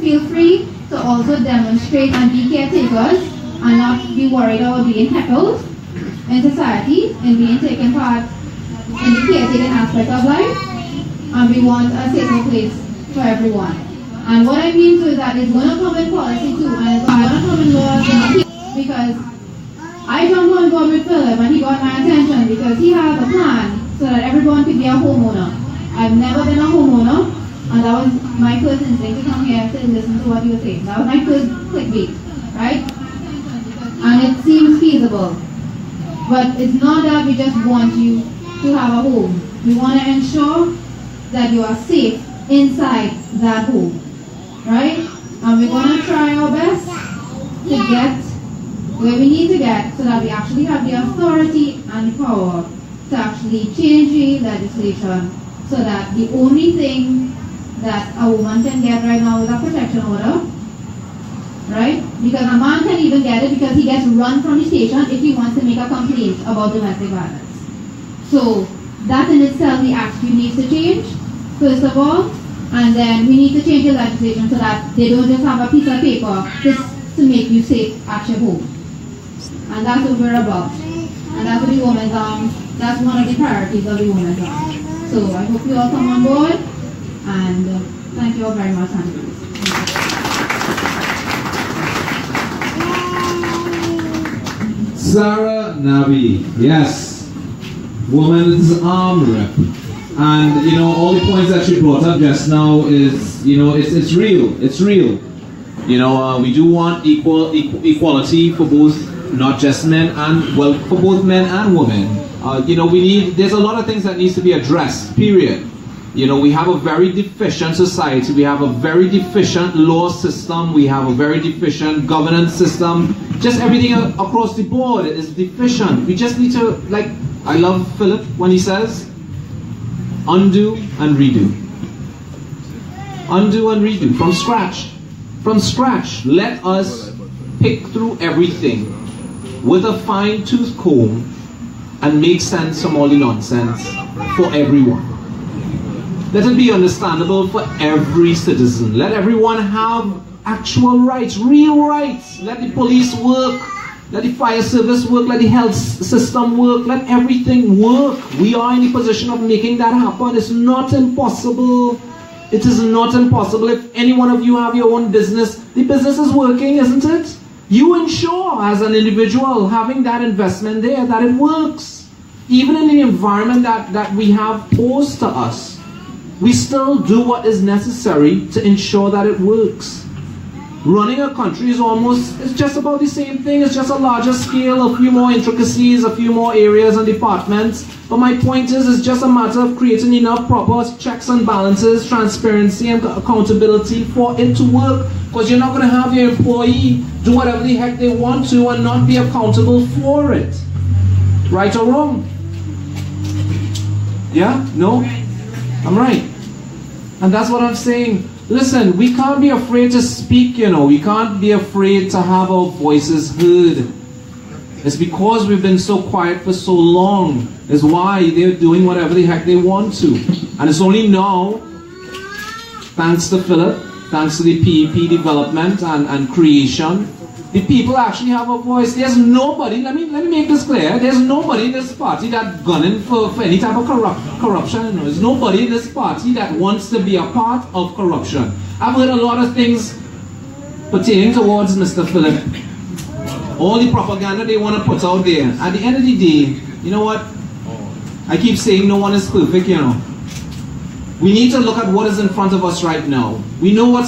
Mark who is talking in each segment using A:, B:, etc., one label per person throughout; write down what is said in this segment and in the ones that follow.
A: feel free to also demonstrate and be caretakers and not be worried about being heckled in society and being taken part in the caretaking aspect of life. And we want a safer place for everyone. And what I mean to that is going to come in policy too, and it's going to come in law because I jumped on board with Philip and he got my attention because he has a plan so that everyone could be a homeowner. I've never been a homeowner, and that was my first instinct to come here to listen to what you were saying. That was my first clickbait, right? And it seems feasible. But it's not that we just want you to have a home. We want to ensure that you are safe inside that home, right? And we're going to try our best to get where we need to get so that we actually have the authority and power to actually change the legislation so that the only thing that a woman can get right now is a protection order, right? Because a man can even get it because he gets run from the station if he wants to make a complaint about domestic violence. So that in itself, the attitude needs to change, first of all, and then we need to change the legislation so that they don't just have a piece of paper just to make you safe at your home. And that's what we're about. And that's what the women's that's one of the priorities of the women's arm. So I hope you all come on board, and thank you all very much.
B: Sarah Nabi, yes, Women's Arm Rep. And you know, all the points that she brought up just now is, you know, it's real, it's real. You know, we do want equality for both, not just men and, well, for both men and women. You know, there's a lot of things that needs to be addressed, period. You know, we have a very deficient society, we have a very deficient law system, we have a very deficient governance system. Just everything across the board is deficient. We just need to, like, I love Philip when he says, undo and redo. Undo and redo, from scratch. From scratch, let us pick through everything with a fine-tooth comb and make sense from all the nonsense for everyone. Let it be understandable for every citizen. Let everyone have actual rights, real rights. Let the police work, let the fire service work, let the health system work, let everything work. We are in the position of making that happen. It's not impossible. It is not impossible. If any one of you have your own business, the business is working, isn't it? You ensure as an individual having that investment there that it works. Even in the environment that we have posed to us, we still do what is necessary to ensure that it works. Running a country is it's just about the same thing. It's just a larger scale, a few more intricacies, a few more areas and departments. But my point is, it's just a matter of creating enough proper checks and balances, transparency and accountability for it to work. Because you're not going to have your employee do whatever the heck they want to and not be accountable for it. Right or wrong? Yeah? No? I'm right. And that's what I'm saying. Listen, we can't be afraid to speak, you know. We can't be afraid to have our voices heard. It's because we've been so quiet for so long. Is why they're doing whatever the heck they want to. And it's only now, thanks to Philip, thanks to the PEP development and creation, the people actually have a voice. There's nobody, let me make this clear, there's nobody in this party that's gunning for any type of corruption. There's nobody in this party that wants to be a part of corruption. I've heard a lot of things pertaining towards Mr. Philip. All the propaganda they want to put out there. At the end of the day, you know what? I keep saying no one is perfect, you know. We need to look at what is in front of us right now. We know what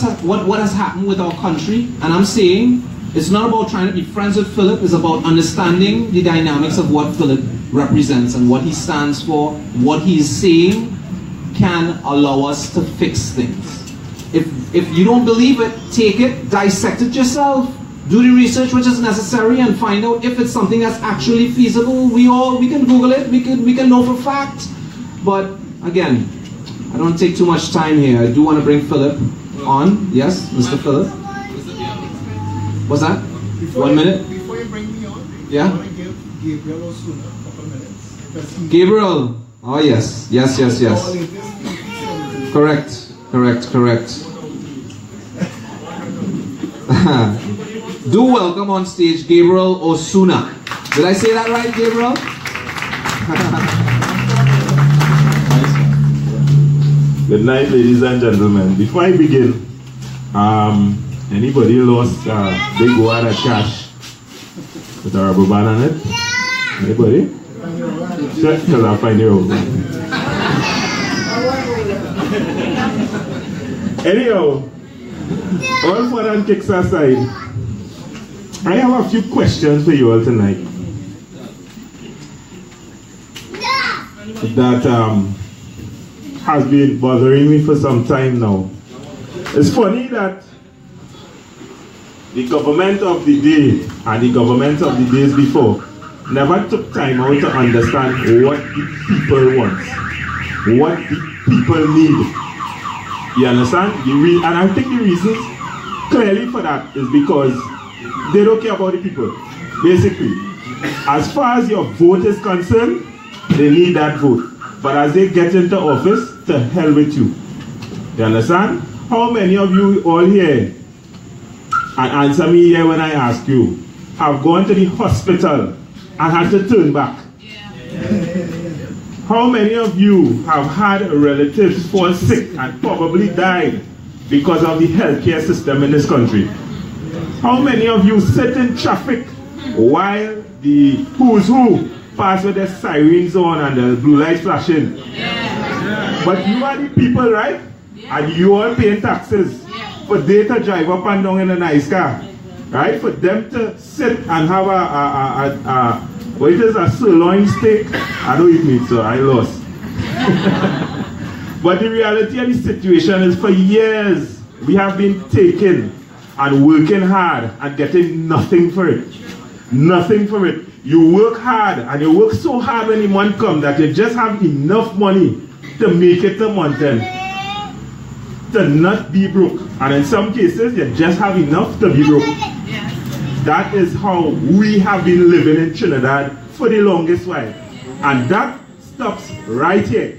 B: has happened with our country, and I'm saying it's not about trying to be friends with Philip, it's about understanding the dynamics of what Philip represents and what he stands for, what he's saying can allow us to fix things. If you don't believe it, take it, dissect it yourself, do the research which is necessary and find out if it's something that's actually feasible. We can Google it, we can know for fact. But again, I don't take too much time here. I do want to bring Philip on. Yes, Mr. Philip. What's that? 1 minute?
C: Before you bring me on,
B: yeah?
C: I want to give Gabriel also a couple of minutes.
B: Gabriel. Oh yes. Yes. Correct. Do welcome on stage Gabriel Osuna. Did I say that right, Gabriel?
D: Good night, ladies and gentlemen. Before I begin, anybody lost big wad of cash with a rubber band on it? Anybody? Check till I find you out. Anyhow, all fun and kicks aside, I have a few questions for you all tonight that has been bothering me for some time now. It's funny that the government of the day and the government of the days before never took time out to understand what the people want, what the people need. You understand? And I think the reasons clearly for that is because they don't care about the people. Basically, as far as your vote is concerned, they need that vote. But as they get into office, to hell with you. You understand? How many of you all here, and answer me here when I ask you, have gone to the hospital and had to turn back? How many of you have had relatives fall sick and probably died because of the healthcare system in this country? How many of you sit in traffic while the who's who pass with their sirens on and the blue lights flashing? But you are the people, right? And you all paying taxes for they to drive up and down in a nice car, right? For them to sit and have what it is, a sirloin steak. I don't eat meat, so I lost. But the reality of the situation is for years we have been taking and working hard and getting nothing for it. Nothing for it. You work hard and you work so hard when the month comes that you just have enough money to make it to month end. To not be broke. And in some cases you just have enough to be broke. That is how we have been living in Trinidad for the longest while. And that stops right here.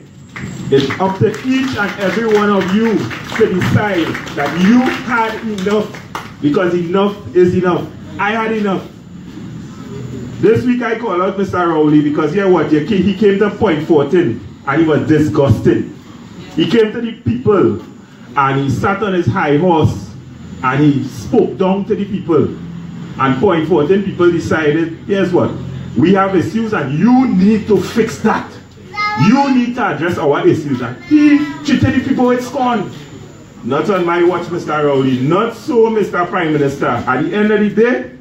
D: It's up to each and every one of you to decide that you had enough, because enough is enough. I had enough. This week I call out Mr. Rowley because you know what? He came to Point 14 and he was disgusted. He came to the people and he sat on his high horse and he spoke down to the people. And Point 14 people decided, here's what, we have issues and you need to fix that. You need to address our issues. And he treated the people with scorn. Not on my watch, Mr. Rowley. Not so, Mr. Prime Minister. At the end of the day,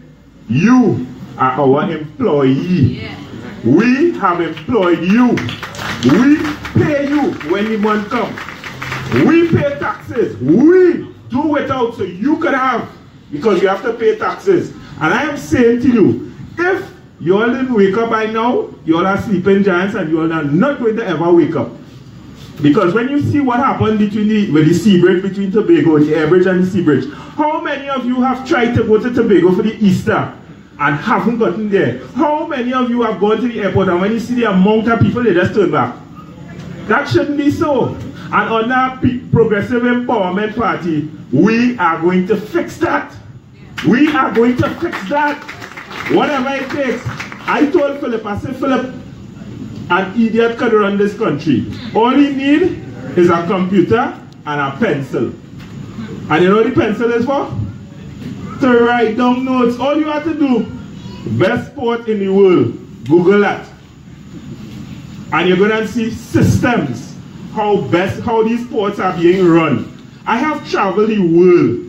D: you are our employee. We have employed you. We pay you when the month comes. We pay taxes. We do without so you could have, because you have to pay taxes. And I am saying to you, if you all didn't wake up by now, you all are sleeping giants and you all are not going to ever wake up. Because when you see what happened between with the sea bridge between Tobago, the air bridge and the sea bridge, how many of you have tried to go to Tobago for the Easter and haven't gotten there? How many of you have gone to the airport and when you see the amount of people, they just turn back? That shouldn't be so. And on that Progressive Empowerment Party, we are going to fix that. We are going to fix that. Whatever it takes. I told Philip, I said, Philip, an idiot could run this country. All he needs is a computer and a pencil. And you know what the pencil is for? To write down notes. All you have to do, best sport in the world, Google that. And you're going to see systems, how these sports are being run. I have traveled the world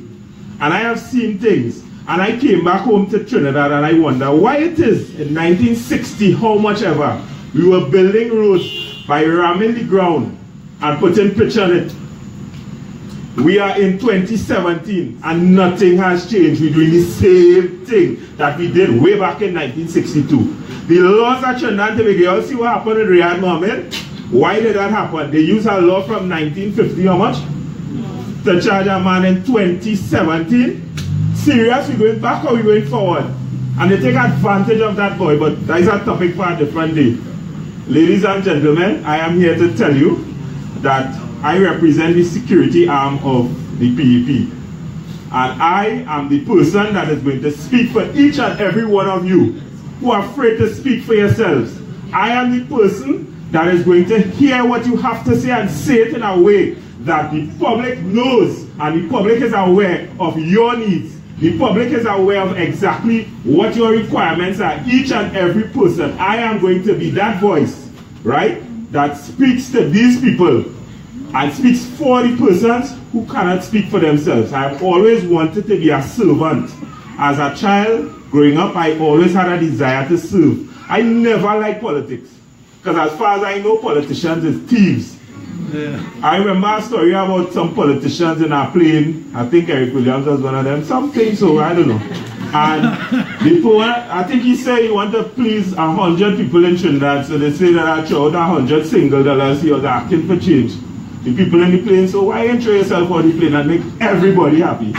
D: and I have seen things. And I came back home to Trinidad and I wonder why it is in 1960, how much ever, we were building roads by ramming the ground and putting pitch on it. We are in 2017 and nothing has changed. We're doing the same thing that we did way back in 1962. The laws at Trinidad and Tobago, you all see what happened in Riyadh Mohammed? Why did that happen? They used a law from 1950, how much? To charge a man in 2017. Serious, we're going back or we're going forward? And they take advantage of that boy, but that is a topic for a different day. Ladies and gentlemen, I am here to tell you that I represent the security arm of the PEP. And I am the person that is going to speak for each and every one of you who are afraid to speak for yourselves. I am the person that is going to hear what you have to say and say it in a way that the public knows and the public is aware of your needs. The public is aware of exactly what your requirements are, each and every person. I am going to be that voice, right, that speaks to these people and speaks for the persons who cannot speak for themselves. I have always wanted to be a servant. As a child, growing up, I always had a desire to serve. I never liked politics, because as far as I know, politicians is thieves. Yeah. I remember a story about some politicians in a plane. I think Eric Williams was one of them. Something so, I don't know. And before, I think he said he wanted to please 100 people in Trinidad. So they say that I throw out $100 single dollars. He was asking for change. The people in the plane, so why enter yourself on the plane and make everybody happy?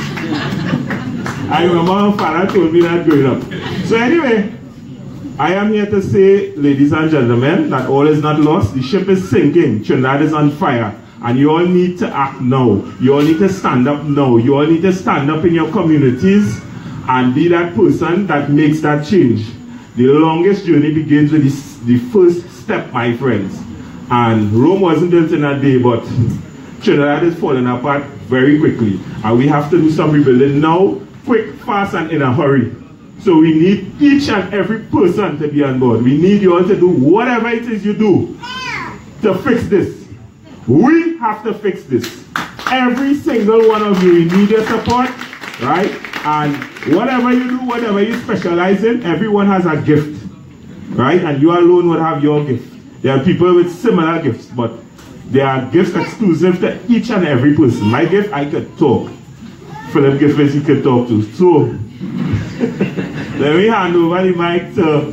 D: I remember my father told me that growing up. So anyway, I am here to say, ladies and gentlemen, that all is not lost. The ship is sinking. Trinidad is on fire. And you all need to act now. You all need to stand up now. You all need to stand up in your communities and be that person that makes that change. The longest journey begins with the first step, my friends. And Rome wasn't built in a day, but Trinidad is falling apart very quickly. And we have to do some rebuilding now, quick, fast, and in a hurry. So we need each and every person to be on board. We need you all to do whatever it is you do to fix this. We have to fix this. Every single one of you, we need your support, right? And whatever you do, whatever you specialize in, everyone has a gift, right? And you alone would have your gift. There are people with similar gifts, but there are gifts exclusive to each and every person. My gift, I could talk. Philip gift is he could talk to. So, let me hand over the mic to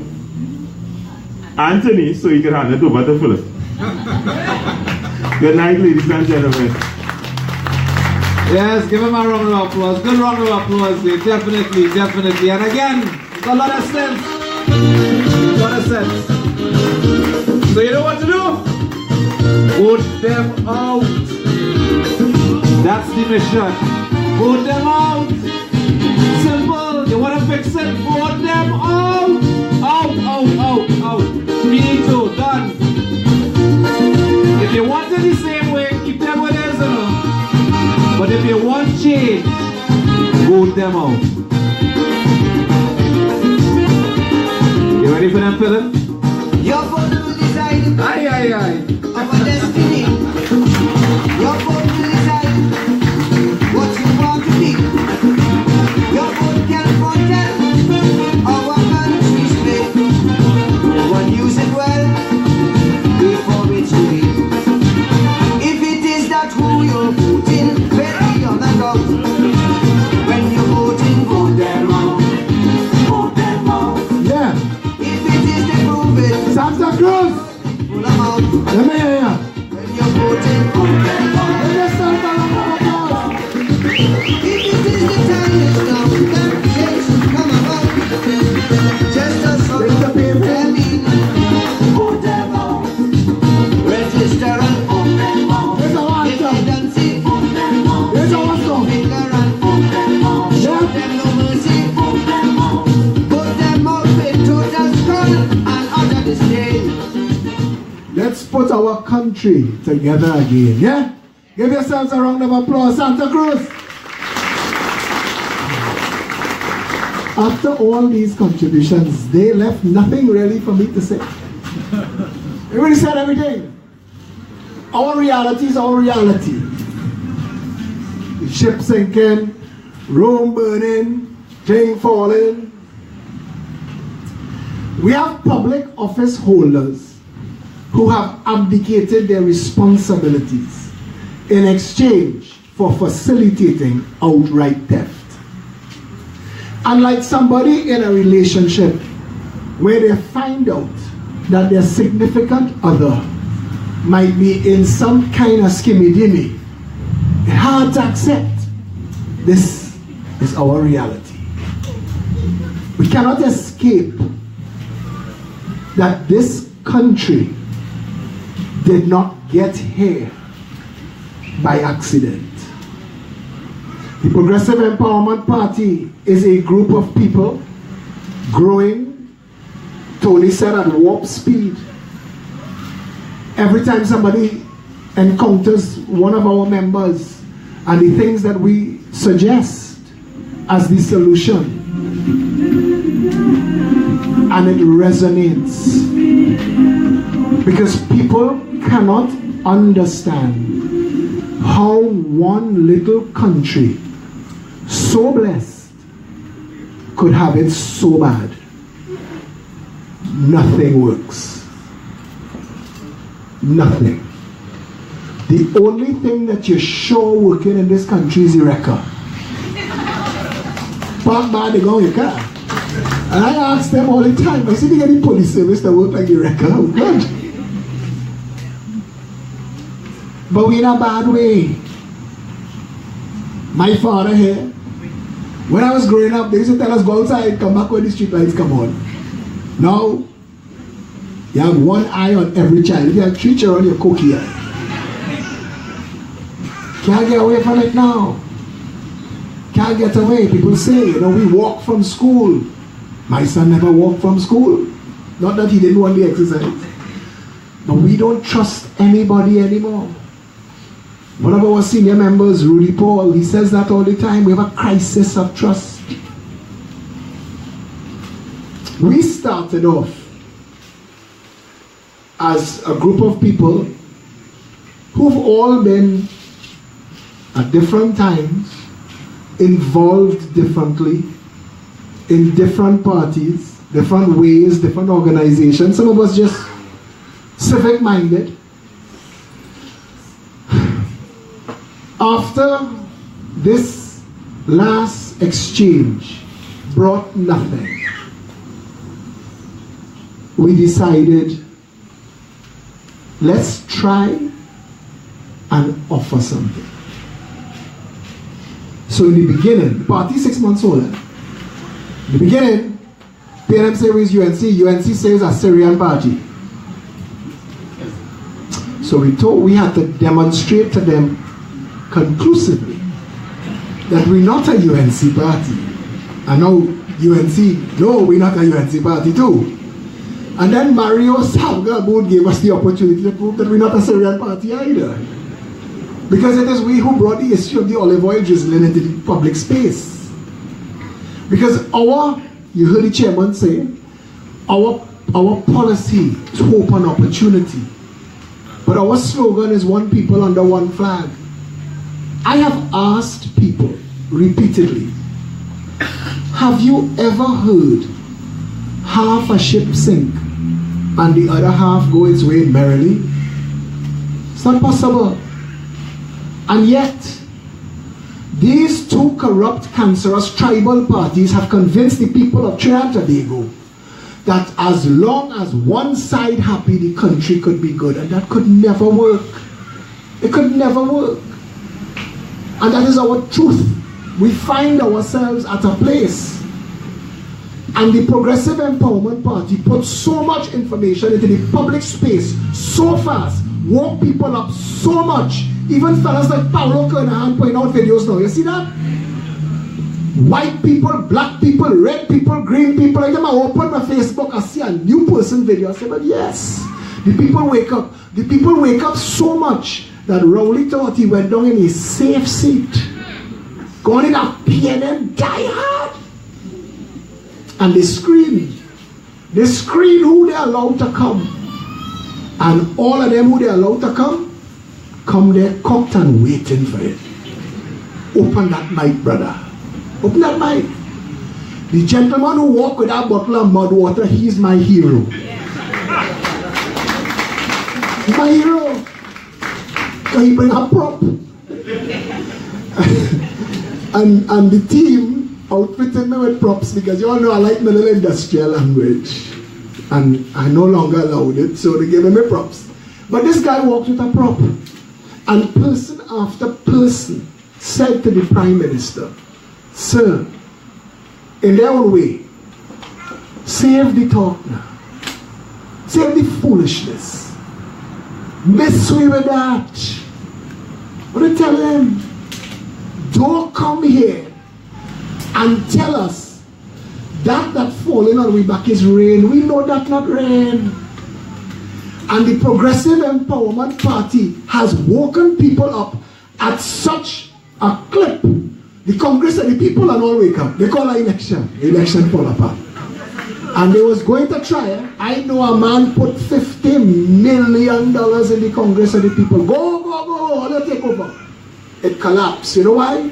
D: Anthony so he can hand it over to Philip. Good night, ladies and gentlemen.
B: Yes, give him a round of applause. Good round of applause there. Definitely, definitely. And again, it's a lot of sense. A lot of sense. So you know what to do? Vote them out. That's the mission. Vote them out. Simple. You want to fix it? Vote them out. Out, out, out, out. Finito. Done. If you want it the same way, keep them with us, but if you want change, vote them out. You ready for them, Philip?
E: Your vote will decide
B: aye, aye, aye.
E: our destiny. Your vote will decide what you want to be. Your vote can foretell our country's fate. But use it well before it's too late. If it is that who you're voting, better on the go. When you're voting, vote them out. Vote them out.
C: Yeah.
E: If it is the prove it,
C: Santa Cruz.
E: pull them out.
C: Let me hear ya.
E: When you're voting, vote them out.
C: Let me start a round of applause.
E: If it is the time is now, then change should come about. Just as some
C: Take the paper.
E: them in, vote them out. Register and vote them out.
C: Here's a one
E: If
C: song.
E: they don't see, vote them out.
C: Here's a one song.
E: Finger and vote them out. Show
C: Yeah.
E: them no mercy, vote them out. Vote them out with total scorn and utter disdain.
C: Let's put our country together again, yeah? Give yourselves a round of applause, Santa Cruz. After all these contributions, they left nothing really for me to say. Everybody said everything. Our reality is our reality. The ship sinking, Rome burning, thing falling. We have public office holders who have abdicated their responsibilities in exchange for facilitating outright theft. Unlike somebody in a relationship where they find out that their significant other might be in some kind of skimmy-dimmy, it's hard to accept. This is our reality. We cannot escape that this country did not get here by accident. The Progressive Empowerment Party is a group of people growing, Tony said, at warp speed. Every time somebody encounters one of our members and the things that we suggest as the solution, and it resonates, because people cannot understand how one little country so blessed could have it so bad. Nothing works. Nothing. The only thing that you're sure working in this country is Eureka. Park by they go in your car. And I ask them all the time, I see they get the police service that work like Eureka. Oh, good. But we're in a bad way. My father here, when I was growing up, they used to tell us go outside, come back when the street lights come on. Now, you have one eye on every child. If you have 3 children, you're cookie eye. Can't get away from it now. Can't get away. People say, we walk from school. My son never walked from school. Not that he didn't want the exercise. But we don't trust anybody anymore. One of our senior members, Rudy Paul, he says that all the time. We have a crisis of trust. We started off as a group of people who've all been at different times involved differently in different parties, different ways, different organizations. Some of us just civic minded. After this last exchange brought nothing, we decided, let's try and offer something. So in the beginning, the party 6 months old. In the beginning, PNM says UNC, UNC says a Syrian party. So we thought we had to demonstrate to them conclusively that we're not a UNC party. And now UNC, no, we're not a UNC party too. And then Mario Salga gave us the opportunity to prove that we're not a Syrian party either. Because it is we who brought the issue of the olive oil drizzling into the public space. Because you heard the chairman say, our policy is hope and opportunity. But our slogan is one people under one flag. I have asked people repeatedly, have you ever heard half a ship sink and the other half go its way merrily? It's not possible. And yet, these two corrupt, cancerous tribal parties have convinced the people of Trinidad and Tobago that as long as one side happy, the country could be good. And that could never work. It could never work. And that is our truth. We find ourselves at a place. And the Progressive Empowerment Party put so much information into the public space so fast, woke people up so much. Even fellas like Paulo Kernahan putting out videos now. You see that? White people, black people, red people, green people. I open my Facebook, I see a new person video. I say, but yes, the people wake up. The people wake up so much that Rowley thought he went down in his safe seat, going in a PNM die hard. And they scream. They scream who they allowed to come. And all of them who they allowed to come there cocked and waiting for it. Open that mic, brother. Open that mic. The gentleman who walked with that bottle of mud water, he's my hero. He's my hero. Can he bring a prop? and the team outfitted me with props because you all know I like my little industrial language. And I no longer allowed it, so they gave me props. But this guy walked with a prop. And person after person said to the Prime Minister, sir, in their own way, save the talk now. Save the foolishness. Mess with that. What do you tell them? don't come here and tell us that falling on we back is rain. We know that not rain. And the Progressive Empowerment Party has woken people up at such a clip. The Congress and the people are all wake up. They call an election. The election fall apart. And they was going to try it. I know a man put $50 million in the Congress and the people. Go, let's take over. It collapsed. You know why?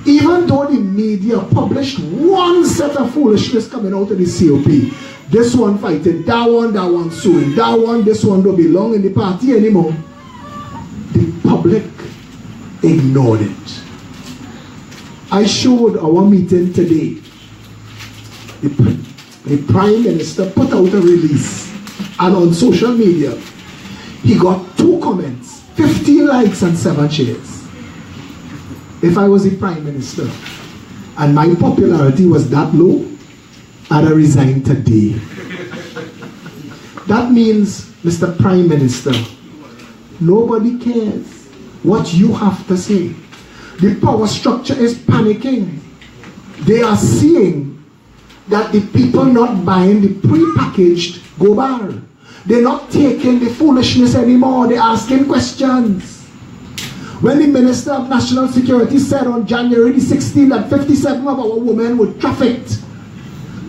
C: Even though the media published one set of foolishness coming out of the COP, this one fighting, that one suing, that one, this one don't belong in the party anymore, the public ignored it. I showed our meeting today. The Prime Minister put out a release, and on social media, he got 2 comments, 15 likes and 7 shares. If I was the Prime Minister, and my popularity was that low, I'd have resigned today. That means, Mr. Prime Minister, nobody cares what you have to say. The power structure is panicking. They are seeing that the people not buying the pre-packaged go bar. They're not taking the foolishness anymore. They're asking questions. When the Minister of National Security said on January the 16th that 57 of our women were trafficked,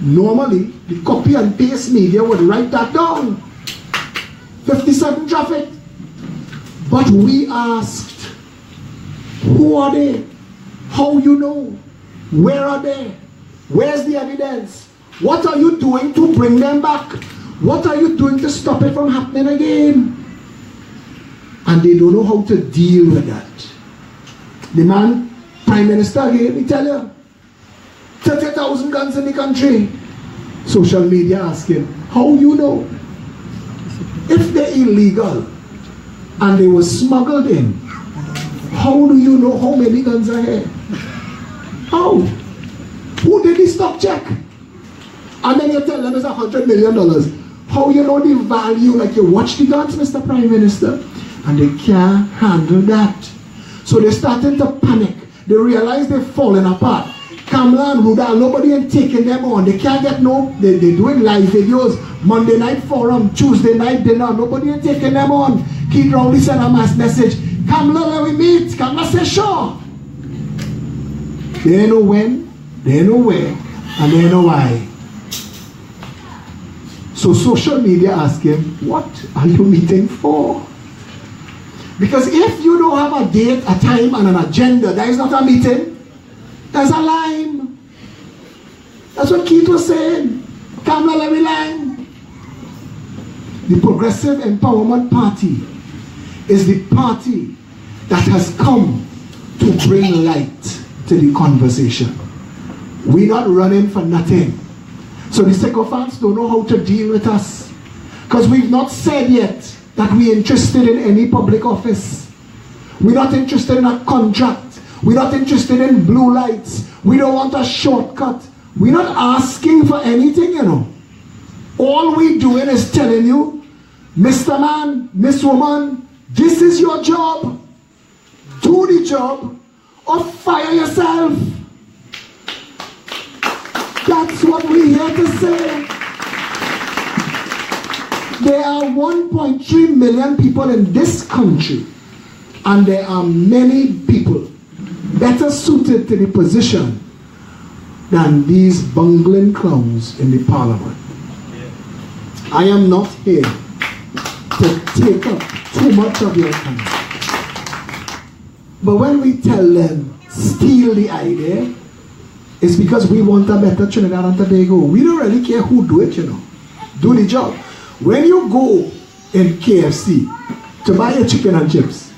C: normally the copy and paste media would write that down. 57 trafficked. But we asked, who are they? How you know? Where are they? Where's the evidence? What are you doing to bring them back? What are you doing to stop it from happening again? And they don't know how to deal with that. The man, Prime Minister again, he tell you, 30,000 guns in the country. Social media asking, how you know? If they're illegal and they were smuggled in, how do you know how many guns are here? How? Who did the stock check? And then you tell them it's $100 million. How you know the value? Like you watch the guns, Mr. Prime Minister, and they can't handle that. So they're starting to panic. They realize they're falling apart. Kamala and Ruda, nobody ain't taking them on. They can't get no, they're doing live videos, Monday night forum, Tuesday night dinner, nobody ain't taking them on. Keith Rowley sent a mass message, Kamala, let me meet. Kamala said, sure. They know when, they know where, and they know why. So social media ask him, what are you meeting for? Because if you don't have a date, a time, and an agenda, that is not a meeting. That's a line. That's what Keith was saying. Kamala, let me line. The Progressive Empowerment Party is the party that has come to bring light to the conversation. We're not running for nothing. So the sycophants don't know how to deal with us. Because we've not said yet that we're interested in any public office. We're not interested in a contract. We're not interested in blue lights. We don't want a shortcut. We're not asking for anything, you know. All we're doing is telling you, Mr. Man, Miss Woman, this is your job. Do the job or fire yourself. That's what we're here to say. There are 1.3 million people in this country, and there are many people better suited to the position than these bungling clowns in the parliament. I am not here to take up too much of your time. But when we tell them, steal the idea, it's because we want a better Trinidad and Tobago. We don't really care who do it, you know. Do the job. When you go in KFC to buy your chicken and chips,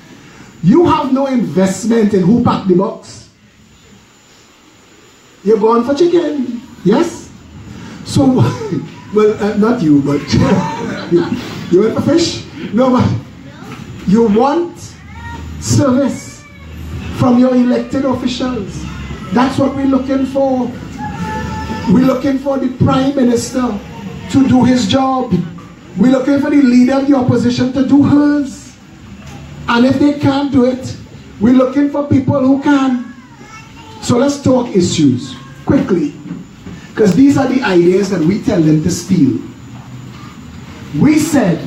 C: you have no investment in who packed the box. You're going for chicken, yes? So, well, not you, but you went for fish? No, but you want service from your elected officials. That's what we're looking for. We're looking for the Prime Minister to do his job. We're looking for the leader of the opposition to do hers. And if they can't do it, we're looking for people who can. So let's talk issues quickly, because these are the ideas that we tell them to steal. We said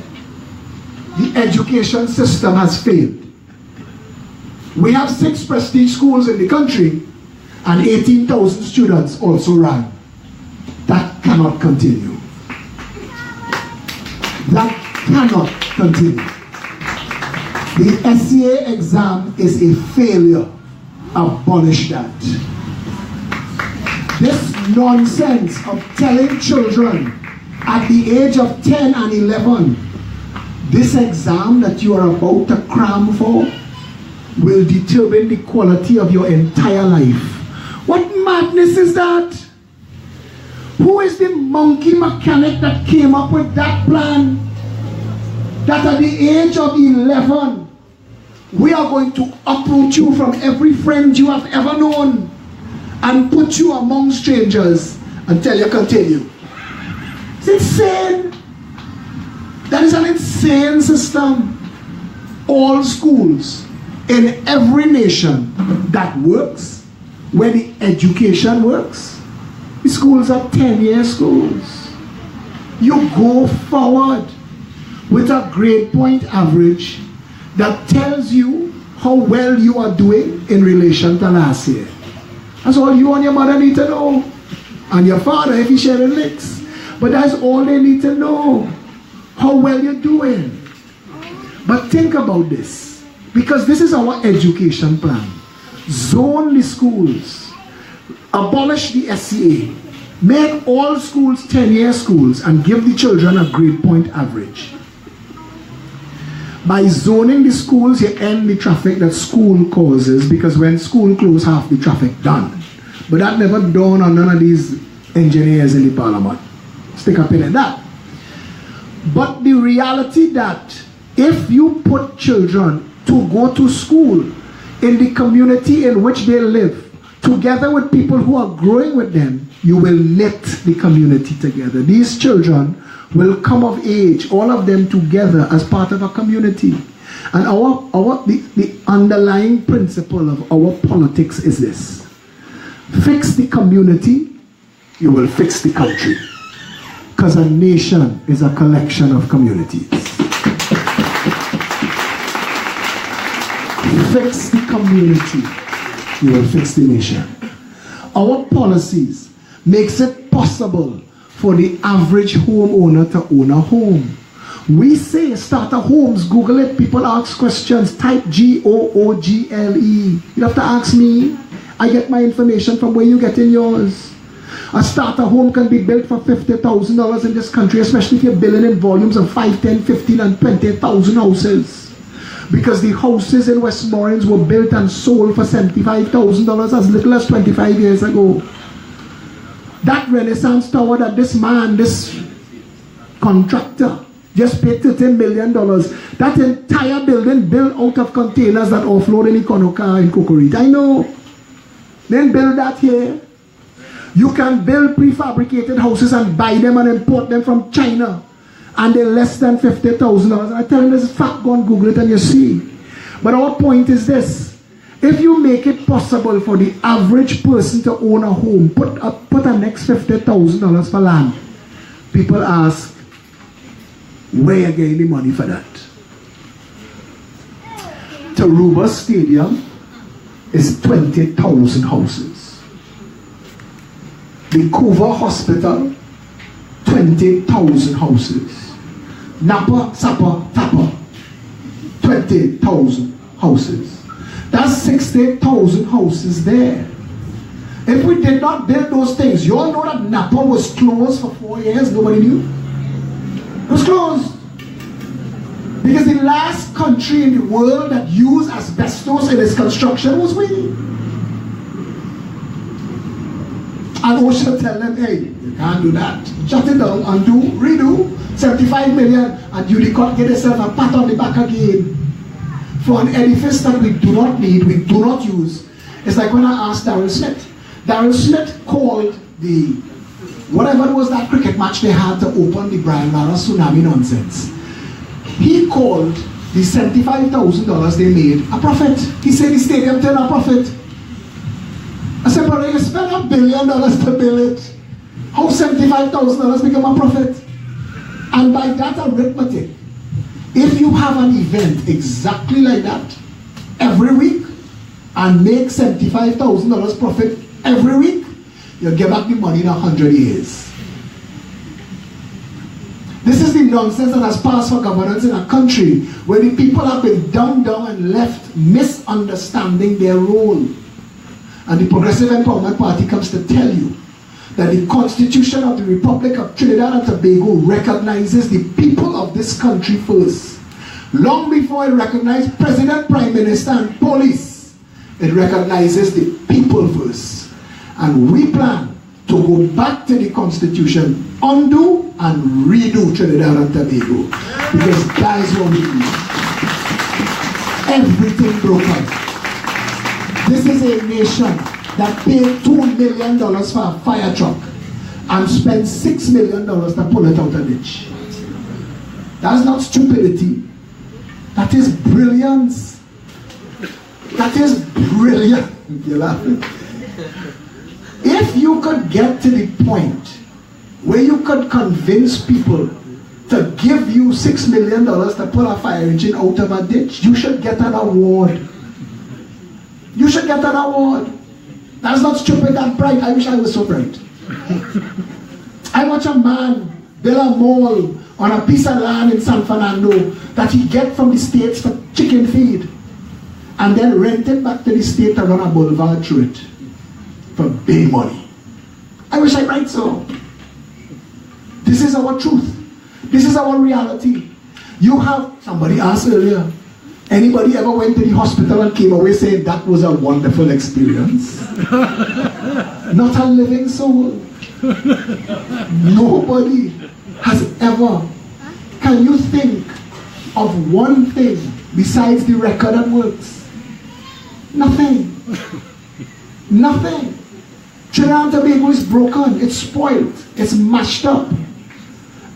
C: the education system has failed. We have 6 prestige schools in the country and 18,000 students also ran. That cannot continue. That cannot continue. The SCA exam is a failure. Abolish that. This nonsense of telling children at the age of 10 and 11, this exam that you are about to cram for will determine the quality of your entire life. What madness is that? Who is the monkey mechanic that came up with that plan? That at the age of 11, we are going to uproot you from every friend you have ever known and put you among strangers until you continue. It's insane. That is an insane system. All schools in every nation that works, where the education works, the schools are 10-year schools. You go forward with a grade point average that tells you how well you are doing in relation to last year. That's all you and your mother need to know. And your father if he's sharing licks. But that's all they need to know. How well you're doing. But think about this. Because this is our education plan. Zone the schools. Abolish the SCA. Make all schools 10-year schools and give the children a grade point average. By zoning the schools, you end the traffic that school causes, because when school close, half the traffic done. But that never dawned on none of these engineers in the parliament. Stick a pin in that. But the reality that if you put children to go to school in the community in which they live, together with people who are growing with them, you will knit the community together. These children will come of age, all of them together as part of a community. And the underlying principle of our politics is this. Fix the community, you will fix the country. Because a nation is a collection of communities. Fix the community, you will fix the nation. Our policies makes it possible for the average homeowner to own a home. We say starter homes, Google it, people ask questions, type Google. You have to ask me. I get my information from where you get in yours. A starter home can be built for $50,000 in this country, especially if you're building in volumes of 5, 10, 15 and 20,000 houses. Because the houses in Westmoreland were built and sold for $75,000 as little as 25 years ago. That Renaissance tower that this man, this contractor, just paid $13 million. That entire building built out of containers that offload in Econoca in Cocorita. I know. Then build that here. You can build prefabricated houses and buy them and import them from China. And they're less than $50,000. I tell you this is fact, go and Google it and you see. But our point is this. If you make it possible for the average person to own a home, put a next $50,000 for land, people ask, where are you getting the money for that? Taruba Stadium is 20,000 houses. The Kuva Hospital, 20,000 houses. Napa, Sapa, Tapa, 20,000 houses. That's 60,000 houses there. If we did not build those things, you all know that Napa was closed for 4 years, nobody knew. It was closed. Because the last country in the world that used asbestos in its construction was we. And OSHA tell them, hey, you can't do that. Shut it down, undo, redo, 75 million, and you get yourself a pat on the back again. For an edifice that we do not need, we do not use. It's like when I asked Darryl Smith. Darryl Smith called the, whatever it was that cricket match they had to open the Brian Lara tsunami nonsense. He called the $75,000 they made a profit. He said the stadium turned a profit. I said, brother, you spend $1 billion to build it. How $75,000 become a profit? And by that arithmetic, if you have an event exactly like that every week and make $75,000 profit every week, you'll get back the money in 100 years. This is the nonsense that has passed for governance in a country where the people have been dumbed down and left misunderstanding their role. And the Progressive Empowerment Party comes to tell you that the Constitution of the Republic of Trinidad and Tobago recognizes the people of this country first. Long before it recognized President, Prime Minister and police, it recognizes the people first. And we plan to go back to the Constitution, undo and redo Trinidad and Tobago. Because that is what we do. Everything broken. This is a nation that paid $2 million for a fire truck and spent $6 million to pull it out of the ditch. That's not stupidity. That is brilliance. That is brilliant. You're laughing. If you could get to the point where you could convince people to give you $6 million to pull a fire engine out of a ditch, you should get an award. You should get an award. That's not stupid, that's bright. I wish I was so bright. I watch a man build a mall on a piece of land in San Fernando that he get from the States for chicken feed and then rent it back to the state to run a boulevard through it for big money. I wish I write so. This is our truth. This is our reality. You have, somebody asked earlier, anybody ever went to the hospital and came away saying that was a wonderful experience? Not a living soul. Nobody has ever. Can you think of one thing besides the record that works? Nothing. Nothing. Trinidad and Tobago is broken, it's spoiled, it's mashed up.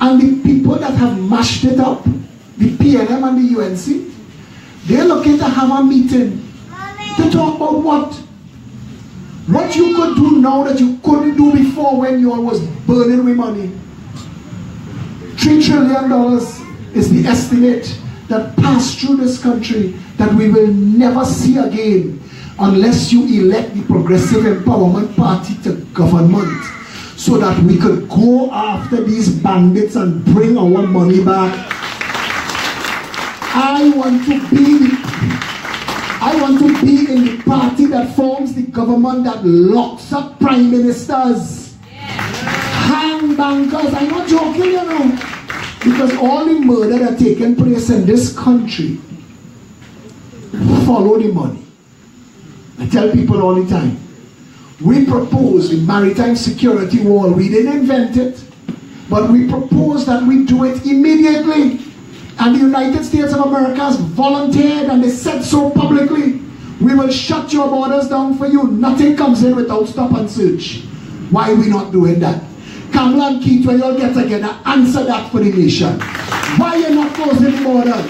C: And the people that have mashed it up, the PNM and the UNC, they're looking to have a meeting to talk about what? What you could do now that you couldn't do before when you all was burning with money. $3 trillion is the estimate that passed through this country that we will never see again unless you elect the Progressive Empowerment Party to government so that we could go after these bandits and bring our money back. I want to be in the party that forms the government that locks up prime ministers, hang bankers. I'm not joking, you know, because all the murder that taken place in this country follow the money. I tell people all the time, we proposed the Maritime security wall. We didn't invent it, but we proposed that we do it immediately. And the United States of America has volunteered and they said so publicly. We will shut your borders down for you. Nothing comes in without stop and search. Why are we not doing that? Kamala and Keith, when you all get together, answer that for the nation. Why are you not closing the borders?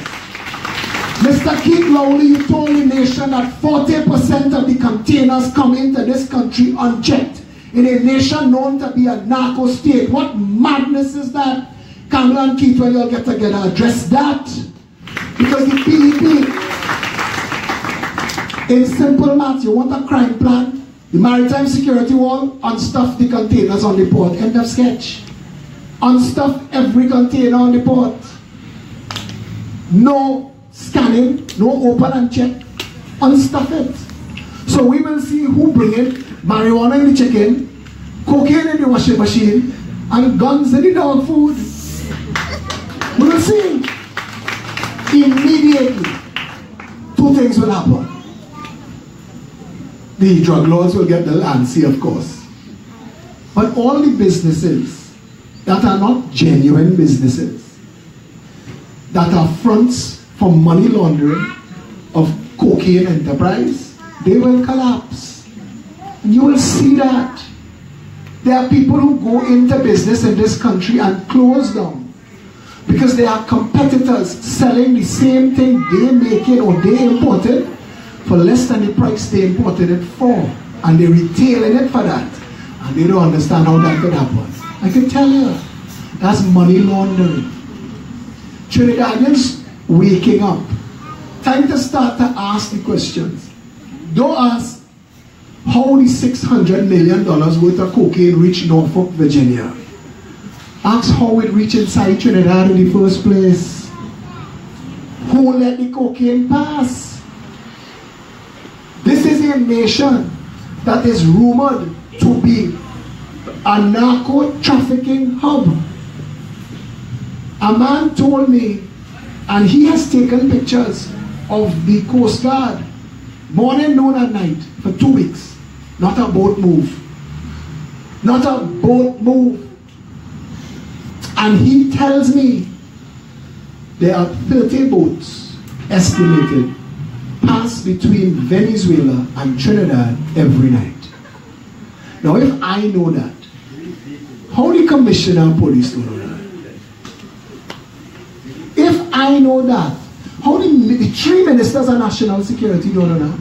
C: Mr. Keith Lowley, you told the nation that 40% of the containers come into this country unchecked. In a nation known to be a narco state. What madness is that? Kamala and Keith, when you all get together, address that. Because the PEP, in simple maths, you want a crime plan, the Maritime security wall, unstuff the containers on the port. End of sketch. Unstuff every container on the port. No scanning, no open and check. Unstuff it. So we will see who bring it, marijuana in the chicken, cocaine in the washing machine, and guns in the dog food. We will see. Immediately, two things will happen. The drug laws will get the antsy, of course. But all the businesses that are not genuine businesses, that are fronts for money laundering of cocaine enterprise, they will collapse. And you will see that. There are people who go into business in this country and close down because they are competitors selling the same thing they make it or they imported for less than the price they imported it for. and they're retailing it for that, and they don't understand how that could happen. I can tell you, that's money laundering. Trinidadians waking up. Time to start to ask the questions. Don't ask how the $600 million worth of cocaine reached Norfolk, Virginia. Ask how it reached inside Trinidad in the first place. Who let the cocaine pass? This is a nation that is rumored to be a narco-trafficking hub. A man told me, and he has taken pictures of the Coast Guard, morning, noon, and night, for 2 weeks. Not a boat move. Not a boat move. And he tells me there are 30 boats estimated pass between Venezuela and Trinidad every night. Now, if I know that, how the commissioner of police don't know that? If I know that, how the 3 ministers of national security don't know that?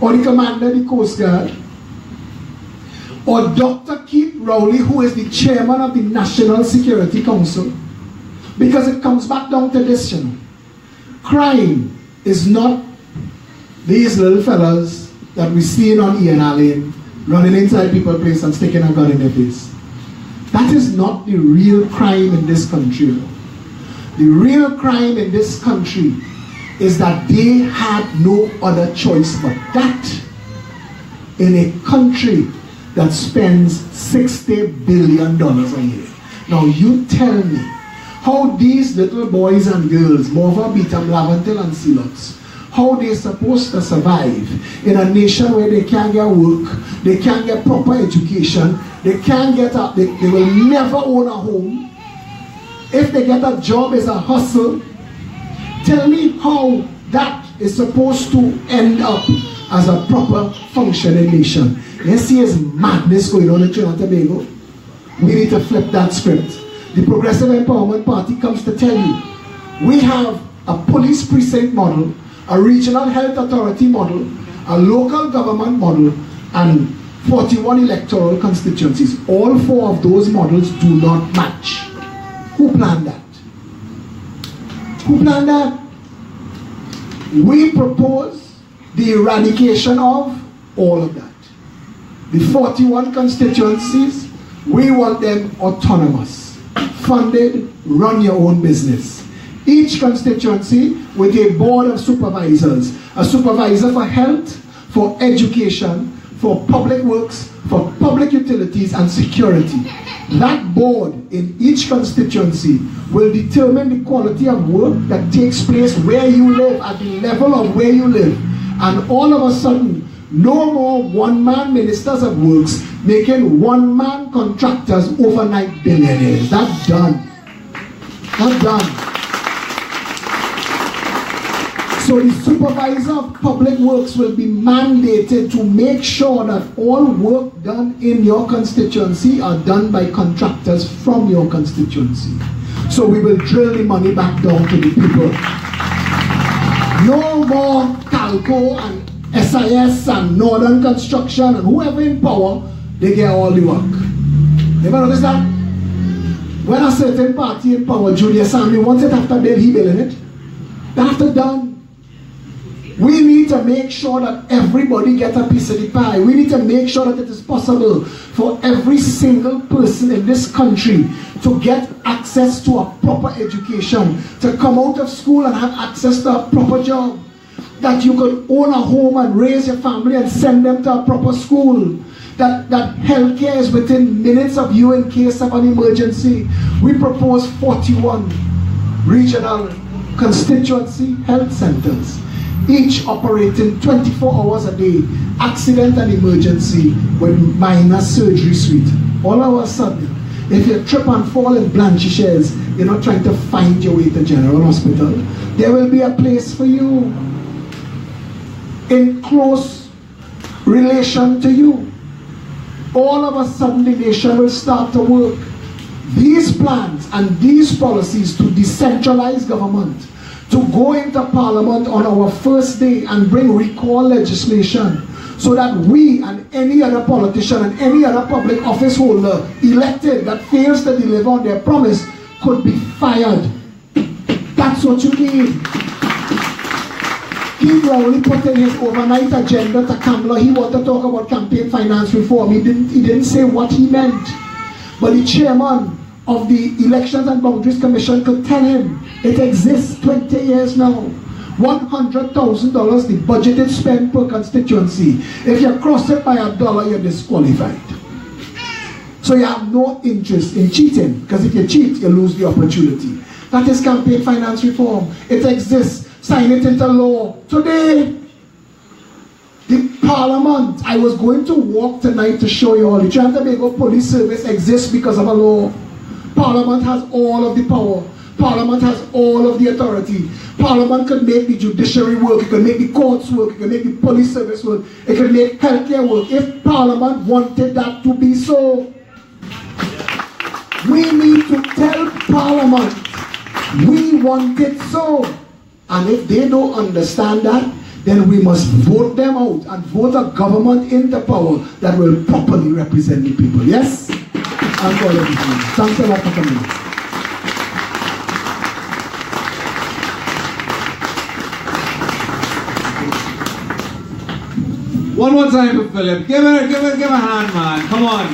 C: Or the commander of the Coast Guard? Or Dr. Keith Rowley, who is the chairman of the National Security Council? Because it comes back down to this, you know. Crime is not these little fellas that we see on Ian Allen running inside people's place and sticking a gun in their face. That is not the real crime in this country. You know. The real crime in this country is that they had no other choice but that in a country that spends $60 billion a year. Now you tell me how these little boys and girls, Morva, Beatam, Lavantil and Silots, how they're supposed to survive in a nation where they can't get work, they can't get proper education, they can't get up, they will never own a home. If they get a job, it's a hustle. Tell me how that is supposed to end up as a proper functioning nation. You see there's madness going on in Trinidad and Tobago. We need to flip that script. The Progressive Empowerment Party comes to tell you, we have a police precinct model, a regional health authority model, a local government model, and 41 electoral constituencies. All 4 of those models do not match. Who planned that? Who planned that? We propose the eradication of all of that. The 41 constituencies, we want them autonomous, funded, run your own business. Each constituency with a board of supervisors, a supervisor for health, for education, for public works, for public utilities and security. That board in each constituency will determine the quality of work that takes place where you live, at the level of where you live. And all of a sudden, no more one-man ministers of works making one-man contractors overnight billionaires. That's done. That's done. So the supervisor of public works will be mandated to make sure that all work done in your constituency are done by contractors from your constituency. So we will drill the money back down to the people. No more Calco and SIS and Northern Construction and whoever in power, they get all the work. You ever notice that? When a certain party in power, Julius Army wants it after bill, he billing it. After done. We need to make sure that everybody gets a piece of the pie. We need to make sure that it is possible for every single person in this country to get access to a proper education, to come out of school and have access to a proper job, that you could own a home and raise your family and send them to a proper school, that healthcare is within minutes of you in case of an emergency. We propose 41 regional constituency health centers, each operating 24 hours a day, accident and emergency with minor surgery suite. All of a sudden, if you trip and fall in Blanchishes, you're not trying to find your way to General Hospital. There will be a place for you in close relation to you. All of a sudden, the nation will start to work. These plans and these policies to decentralize government, to go into Parliament on our first day and bring recall legislation so that we and any other politician and any other public office holder elected that fails to deliver on their promise could be fired. That's what you need. He only put in his overnight agenda to Kamala. He wanted to talk about campaign finance reform. He didn't say what he meant. But the chairman of the Elections and Boundaries Commission could tell him it exists 20 years now. $100,000 the budgeted spend per constituency. If you cross it by $1, you're disqualified. So you have no interest in cheating, because if you cheat, you lose the opportunity. That is campaign finance reform. It exists. Sign it into law today. The Parliament, I was going to walk tonight to show you all. The Trinidad and Tobago Police Service exists because of a law. Parliament has all of the power. Parliament has all of the authority. Parliament can make the judiciary work, it can make the courts work, it can make the police service work, it can make healthcare work. If Parliament wanted that to be so, we need to tell Parliament we want it so. And if they don't understand that, then we must vote them out and vote a government into power that will properly represent the people. Yes? And all of you. Thanks a lot for coming.
B: One more time for Philip. Give a hand, man. Come on.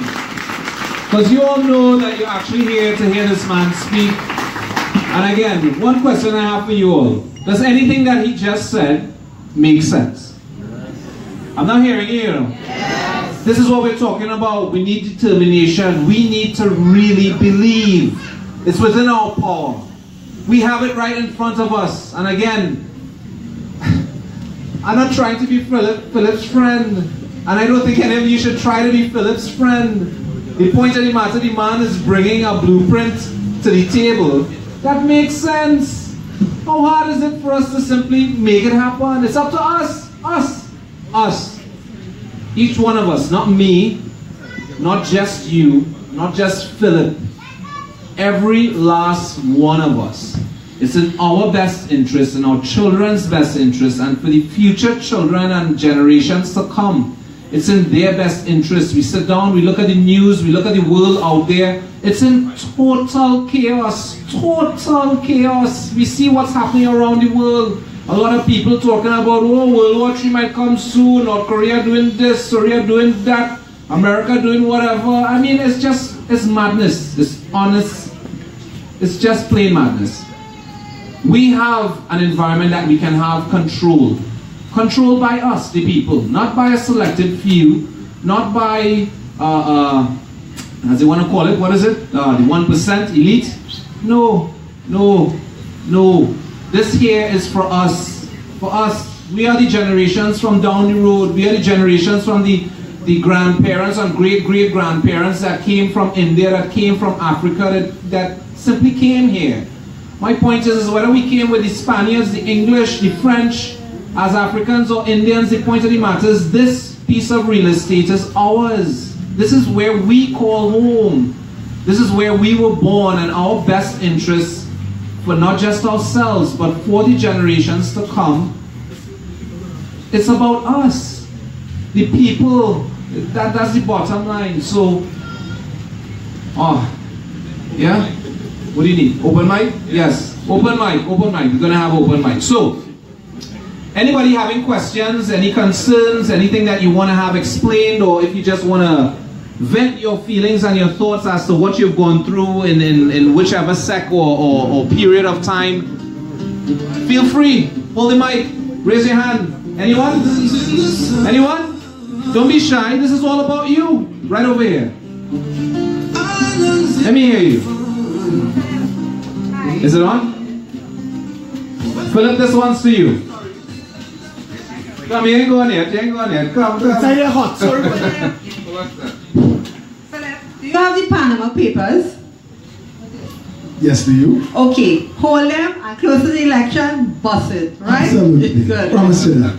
B: Because you all know that you're actually here to hear this man speak. And again, one question I have for you all. Does anything that he just said make sense? I'm not hearing you, you know. Yes. This is what we're talking about. We need determination. We need to really believe. It's within our power. We have it right in front of us. And again, I'm not trying to be Philip's friend. And I don't think any of you should try to be Philip's friend. The point of the matter, the man is bringing a blueprint to the table that makes sense. How hard is it for us to simply make it happen? It's up to us. Us. Each one of us, not me, not just you, not just Philip. Every last one of us. It's in our best interest, in our children's best interest, and for the future children and generations to come. It's in their best interest. We sit down, we look at the news, we look at the world out there. It's in total chaos. Total chaos. We see what's happening around the world. A lot of people talking about, oh, World War III might come soon, North Korea doing this, Syria doing that, America doing whatever. I mean, it's madness. It's honest. It's just plain madness. We have an environment that we can have control. Controlled by us, the people, not by a selected few, not by, as they want to call it, what is it? The 1% elite? No. This here is for us. For us. We are the generations from down the road. We are the generations from the grandparents and great-great-grandparents that came from India, that came from Africa, that simply came here. My point is whether we came with the Spaniards, the English, the French, as Africans or Indians, the point of the matter is this piece of real estate is ours. This is where we call home. This is where we were born, and our best interests for not just ourselves, but for the generations to come. It's about us. The people, that's the bottom line. So, yeah? What do you need? Open mic? Yes. Open mic. We're going to have open mic. So, anybody having questions, any concerns, anything that you want to have explained, or if you just want to vent your feelings and your thoughts as to what you've gone through in whichever sec or period of time, feel free. Hold the mic. Raise your hand. Anyone? Anyone? Don't be shy. This is all about you. Right over here. Let me hear you. Is it on? Philip, this one's to you. Come, you ain't going yet. Come.
C: It's a hot, sorry.
F: Philip, do you have the Panama Papers?
C: Yes, do you?
F: Okay, hold them and close to the election, bust it, right?
C: Absolutely.
F: Good.
C: Promise you that.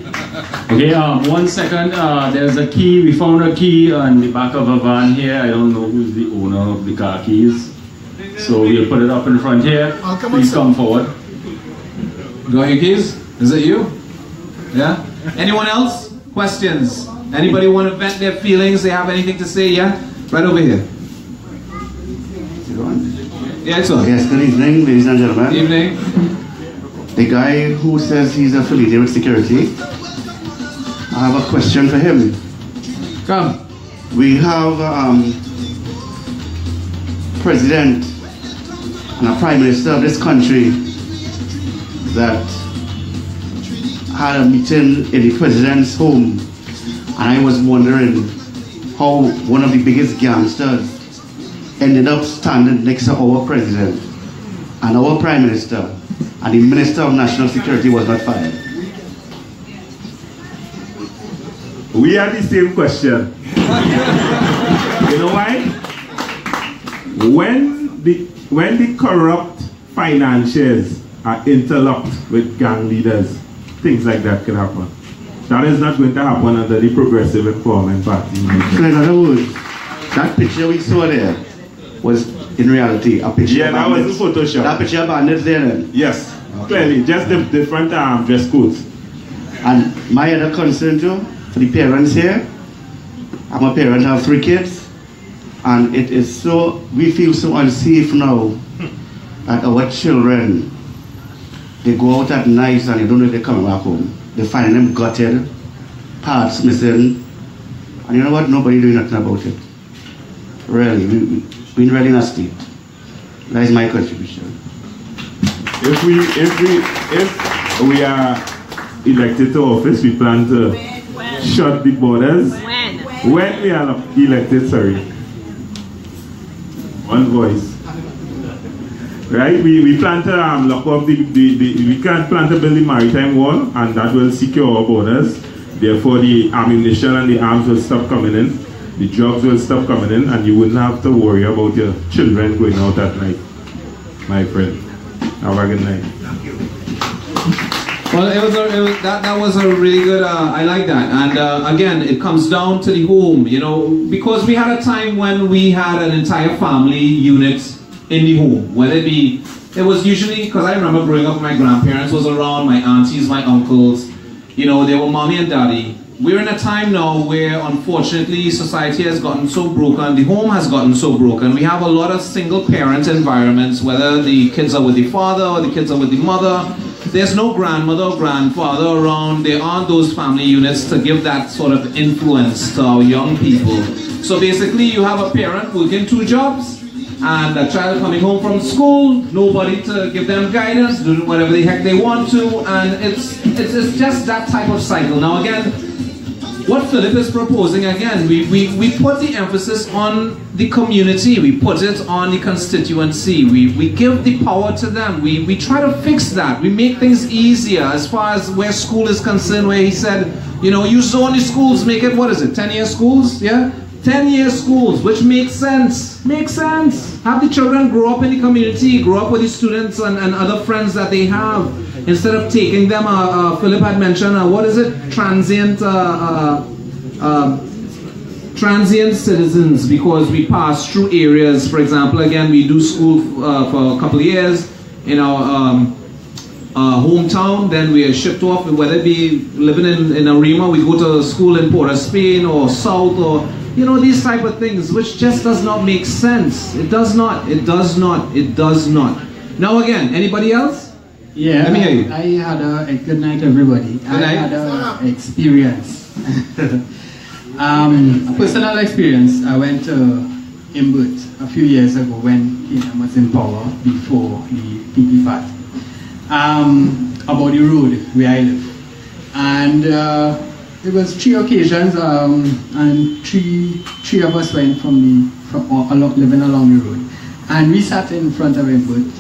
G: Okay, 1 second. There's a key. We found a key on the back of a van here. I don't know who's the owner of the car keys. So we'll put it up in front here. Please come forward.
B: Got your keys? Is it you? Yeah? Anyone else? Questions? Anybody want to vent their feelings? They have anything to say? Yeah? Right over here. Yeah, it's on.
H: Yes, good evening, ladies and gentlemen.
B: Good evening.
H: The guy who says he's affiliated with security, I have a question for him.
B: Come.
H: We have president and a prime minister of this country that had a meeting in the president's home, and I was wondering how one of the biggest gangsters ended up standing next to our president and our prime minister, and the minister of national security was not fired.
D: We had the same question. You know why? When the corrupt financiers are interlocked with gang leaders, things like that can happen. That is not going to happen under the Progressive Empowerment Party.
H: So in other words, that picture we saw there was in reality a picture.
D: Yeah, that was a Photoshop.
H: That picture of bandits there then?
D: Yes, clearly, just the different dress codes.
H: And my other concern too, for the parents here, I'm a parent, I have 3 kids, and it is so, we feel so unsafe now that our children, they go out at night and they don't know if they're coming back home. They find them gutted, parts missing, and you know what, nobody doing nothing about it. Really, we're really in a state. That is my contribution.
D: If we are elected to office, we plan to shut the borders. When we are elected, sorry. One voice. Right? We plan to lock up we can't plan to build the maritime wall, and that will secure our borders. Therefore, the ammunition and the arms will stop coming in. The drugs will stop coming in, and you wouldn't have to worry about your children going out at night, my friend. Have a good night.
B: Well, that was a really good, I like that. And again, it comes down to the home, you know, because we had a time when we had an entire family unit in the home, whether it was usually, because I remember growing up, my grandparents was around, my aunties, my uncles, you know, they were mommy and daddy. We're in a time now where, unfortunately, society has gotten so broken, the home has gotten so broken. We have a lot of single parent environments, whether the kids are with the father or the kids are with the mother. There's no grandmother or grandfather around. There aren't those family units to give that sort of influence to our young people. So basically, you have a parent working 2 jobs, and a child coming home from school, nobody to give them guidance, doing whatever the heck they want to, and it's just that type of cycle. Now again, what Philip is proposing, again, we put the emphasis on the community, we put it on the constituency, we give the power to them, we try to fix that, we make things easier as far as where school is concerned, where he said, you know, you zone the schools, make it, what is it, 10-year schools, yeah? 10-year schools, which makes sense. Makes sense. Have the children grow up in the community, grow up with the students and other friends that they have, instead of taking them, Philip had mentioned, what is it? Transient citizens, because we pass through areas. For example, again, we do school for a couple of years in our hometown, then we are shipped off, whether it be living in Arima, we go to school in Port of Spain or South, or you know, these type of things, which just does not make sense. It does not. It does not. It does not. Now again, anybody else?
I: Yeah,
B: let me hear you.
I: I had a good night, everybody.
B: Good night.
I: I had an experience. A personal experience. I went to Imbut a few years ago when Kenya was in power, before the PEP party. About the road where I live. And it was 3 occasions, and three of us went living along the road. And we sat in front of Imbut,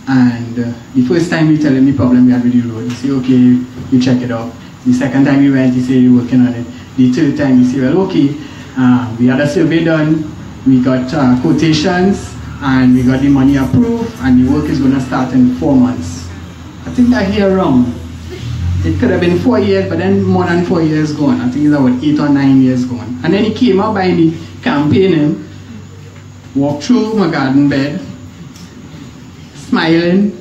I: and the first time we tell him the problem we had with the road, he said, okay, you check it out. The second time we went, he said, you're working on it. The third time, he said, well, okay, we had a survey done, we got quotations, and we got the money approved, and the work is going to start in 4 months. I think that here wrong. It could have been 4 years, but then more than 4 years gone. I think it's about 8 or 9 years gone. And then he came out by me campaigning, walked through my garden bed, smiling.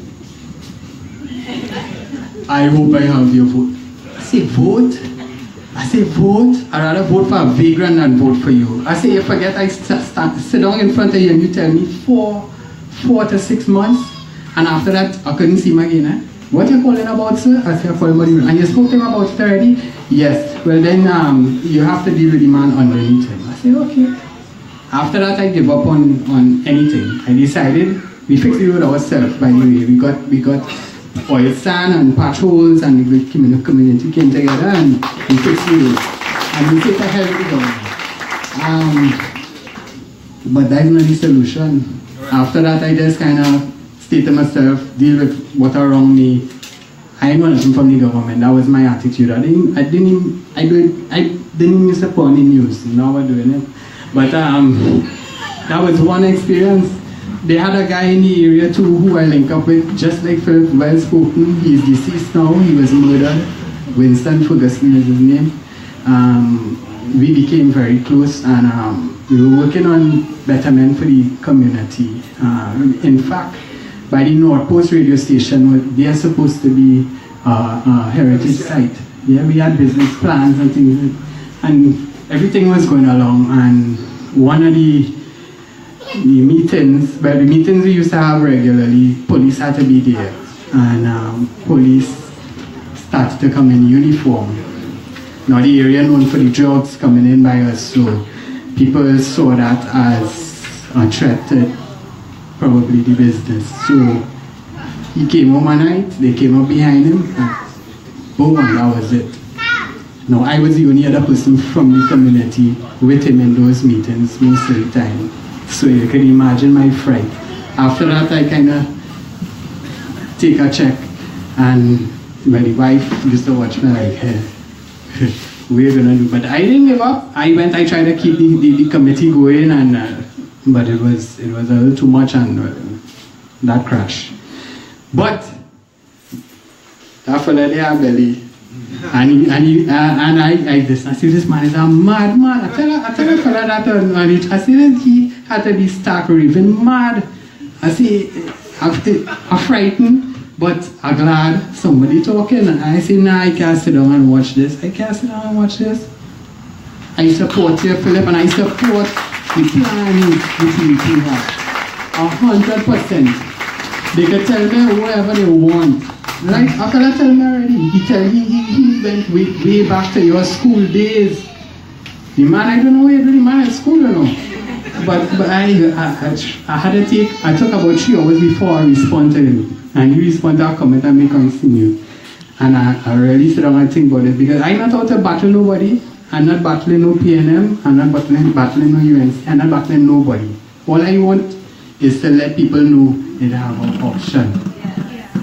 I: I hope I have your vote. I said, vote? I say, vote. I'd rather vote for a vagrant than vote for you. I say, you forget I sit down in front of you and you tell me 4 to 6 months, and after that, I couldn't see him again. Eh? What you calling about, sir? I say, I call him about you. And you spoke to him about it already? Yes. Well, then you have to deal with the man underneath him. I say, okay. After that, I give up on anything. I decided we fixed the road ourselves, by the way. We got oil sand and patrols, and the community came together and we fixed the road. And we take a hell of it. But that's not the solution. After that, I just kind of stay to myself, deal with what are wrong me. I ain't want nothing from the government. That was my attitude. I didn't use the porn in news. Now we're doing it. But that was one experience. They had a guy in the area too who I link up with, just like Philip, well spoken. He's deceased now. He was murdered. Winston Ferguson is his name. We became very close, and we were working on betterment for the community. In fact, by the North Post radio station, they are supposed to be a heritage site. Yeah, we had business plans and things, and everything was going along. And one of the meetings, well, the meetings we used to have regularly, police had to be there, and police started to come in uniform. Now the area known for the drugs coming in by us, so people saw that as a threat to probably the business. So he came home one night, they came up behind him, and boom, and that was it. Now I was the only other person from the community with him in those meetings most of the time. So you can imagine my fright. After that, I kind of take a check, and my wife used to watch me like, hey, we're gonna do. But I didn't give up. I tried to keep the committee going, and but it was a little too much, and that crashed. But that fella there, belly, and I see this man is a madman. I tell a fella that I see that he had to be stark raving mad. I see, I'm frightened, but I'm glad somebody talking. I say, nah, I can't sit down and watch this. I can't sit down and watch this. I support you, Philip, and I support the plans which we have. 100%. They can tell me whatever they want. Right? How can I tell him already? He went way back to your school days. The man, I don't know where the man at school, you know. But I took about 3 hours before I responded to him. And he responded to a comment and me continue. And I really sit down and think about it, because I'm not out to battle nobody. I'm not battling no PNM. I'm not battling no UNC. I'm not battling nobody. All I want is to let people know they have an option.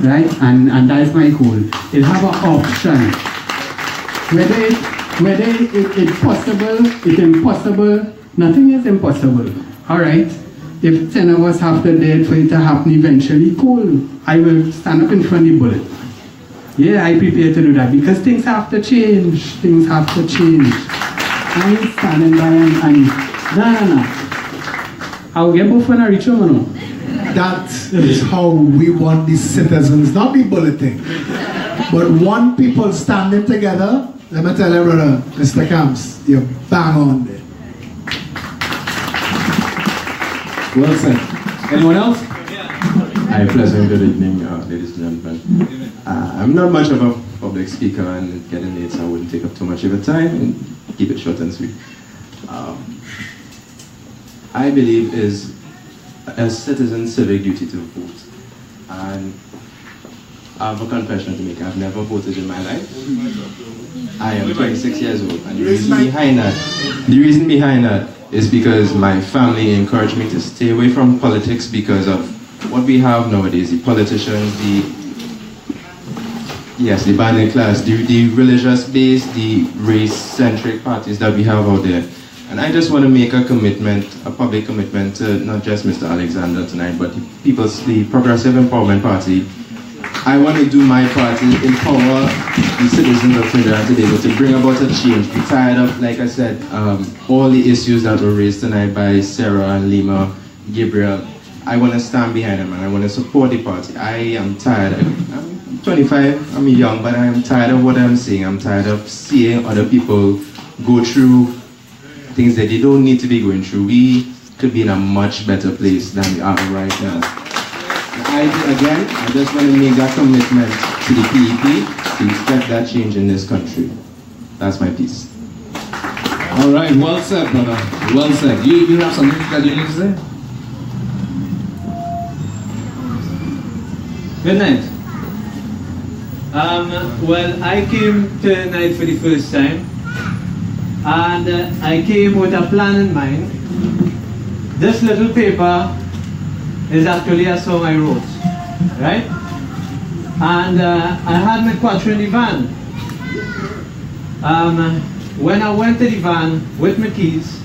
I: Right? And that's my goal. They have an option. Whether it's possible, it's impossible, nothing is impossible. Alright? If 10 of us have to dead for it to happen eventually, cool. I will stand up in front of the bullet. Yeah, I prepare to do that, because things have to change. Things have to change. I ain't standing by and no. I'll get both when I reach home, no.
C: That is how we want these citizens, not be bulleting, but one people standing together. Let me tell you, brother, Mr. Camps, you're bang on there.
B: Well said. Anyone else?
J: Hi, pleasant good evening, ladies and gentlemen. I'm not much of a public speaker, and it's getting late, so I wouldn't take up too much of your time and keep it short and sweet. I believe is a citizen's civic duty to vote. And I have a confession to make. I've never voted in my life. I am 26 years old, and the reason behind that is because my family encouraged me to stay away from politics because of what we have nowadays, the politicians, the bandit class, the religious base, the race-centric parties that we have out there. And I just want to make a commitment, a public commitment to not just Mr. Alexander tonight, but the Progressive Empowerment Party. I want to do my part to empower the citizens of Trinidad today, but to bring about a change. We're tired of, like I said, all the issues that were raised tonight by Sarah and Lima, Gabriel. I want to stand behind them, and I want to support the party. I am tired. I'm 25, I'm young, but I'm tired of what I'm seeing. I'm tired of seeing other people go through things that they don't need to be going through. We could be in a much better place than we are right now. I just want to make that commitment to the PEP to expect that change in this country. That's my piece.
B: All right, well said, brother. Well said. You have something that you need to say?
K: Good night. Well, I came tonight for the first time, and I came with a plan in mind. This little paper is actually a song I wrote, right? And I had my quattro in the van. When I went to the van with my keys,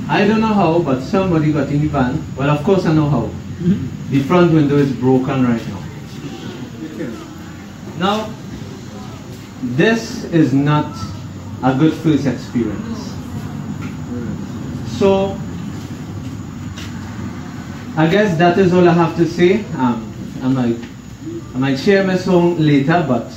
K: I don't know how, but somebody got in the van. Well, of course I know how. The front window is broken right now. Now, this is not a good first experience. So, I guess that is all I have to say. I might share my song later, but...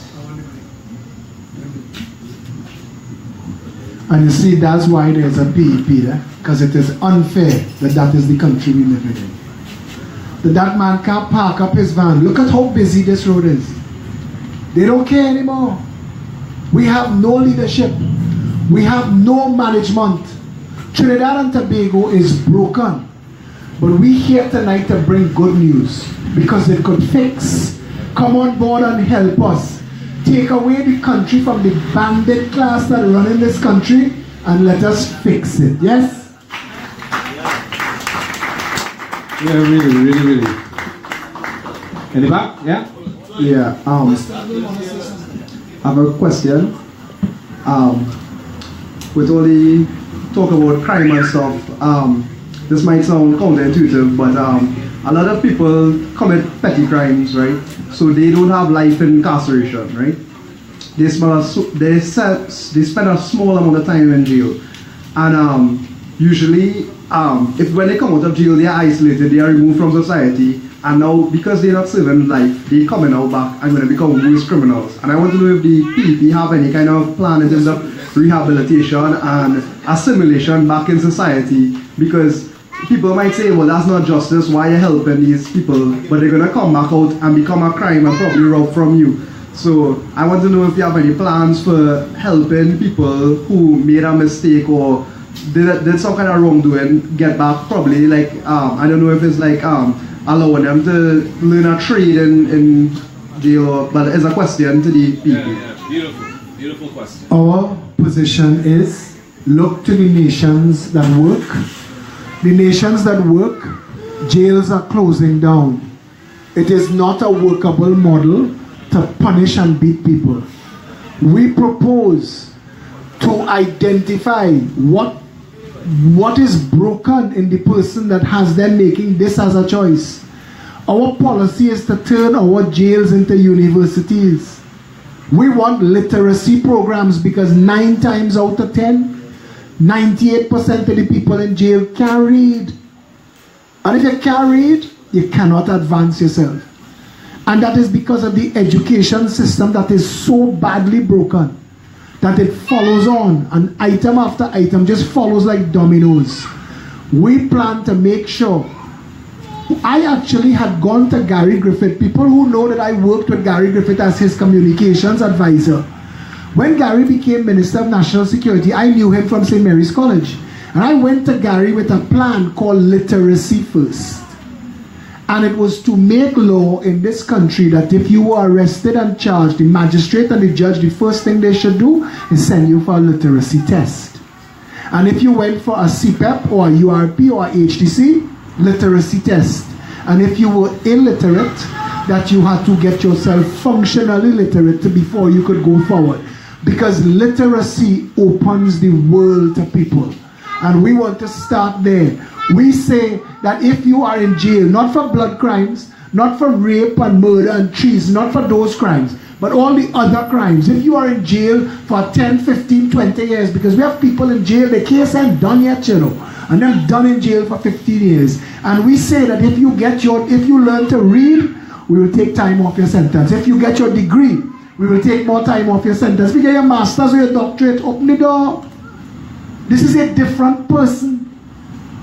C: And you see, that's why there's a PEP there, because it is unfair that is the country we live in. That man can't park up his van. Look at how busy this road is. They don't care anymore. We have no leadership. We have no management. Trinidad and Tobago is broken. But we're here tonight to bring good news, because it could fix. Come on board and help us. Take away the country from the bandit class that run in this country and let us fix it. Yes?
B: Yeah, really. In the back? Yeah?
L: Yeah, I have a question. With all the talk about crime and stuff, this might sound counterintuitive, but a lot of people commit petty crimes, right? So they don't have life incarceration, right? They spend a small amount of time in jail, and usually, when they come out of jail, they are isolated, they are removed from society, and now because they're not serving life, they coming out back and going to become worse criminals. And I want to know if the PEP have any kind of plan in terms of rehabilitation and assimilation back in society, because people might say, well, that's not justice, why are you helping these people? But they're going to come back out and become a crime and probably rob from you. So I want to know if you have any plans for helping people who made a mistake or did some kind of wrongdoing get back, probably like, I don't know if it's like allowing them to learn a trade in jail, but it's a question to the people.
B: Yeah. Beautiful question.
C: Our position is look to the nations that work. The nations that work, jails are closing down. It is not a workable model to punish and beat people. We propose to identify what is broken in the person that has them making this as a choice. Our policy is to turn our jails into universities. We want literacy programs, because 9 times out of 10, 98% of the people in jail can't read. And if you can't read, you cannot advance yourself. And that is because of the education system that is so badly broken that it follows on, and item after item just follows like dominoes. We plan to make sure. I actually had gone to Gary Griffith. People who know that I worked with Gary Griffith as his communications advisor. When Gary became Minister of National Security, I knew him from St. Mary's College. And I went to Gary with a plan called Literacy First. And it was to make law in this country that if you were arrested and charged, the magistrate and the judge, the first thing they should do is send you for a literacy test. And if you went for a CPEP or a URP or a HTC, literacy test. And if you were illiterate, that you had to get yourself functionally literate before you could go forward. Because literacy opens the world to people. And we want to start there. We say that if you are in jail, not for blood crimes, not for rape and murder and treason, not for those crimes, but all the other crimes, if you are in jail for 10, 15, 20 years, because we have people in jail, the case ain't done yet, you know, and they're done in jail for 15 years. And we say that if you learn to read, we will take time off your sentence. If you get your degree, we will take more time off your sentence. If you get your master's or your doctorate, open the door. This is a different person.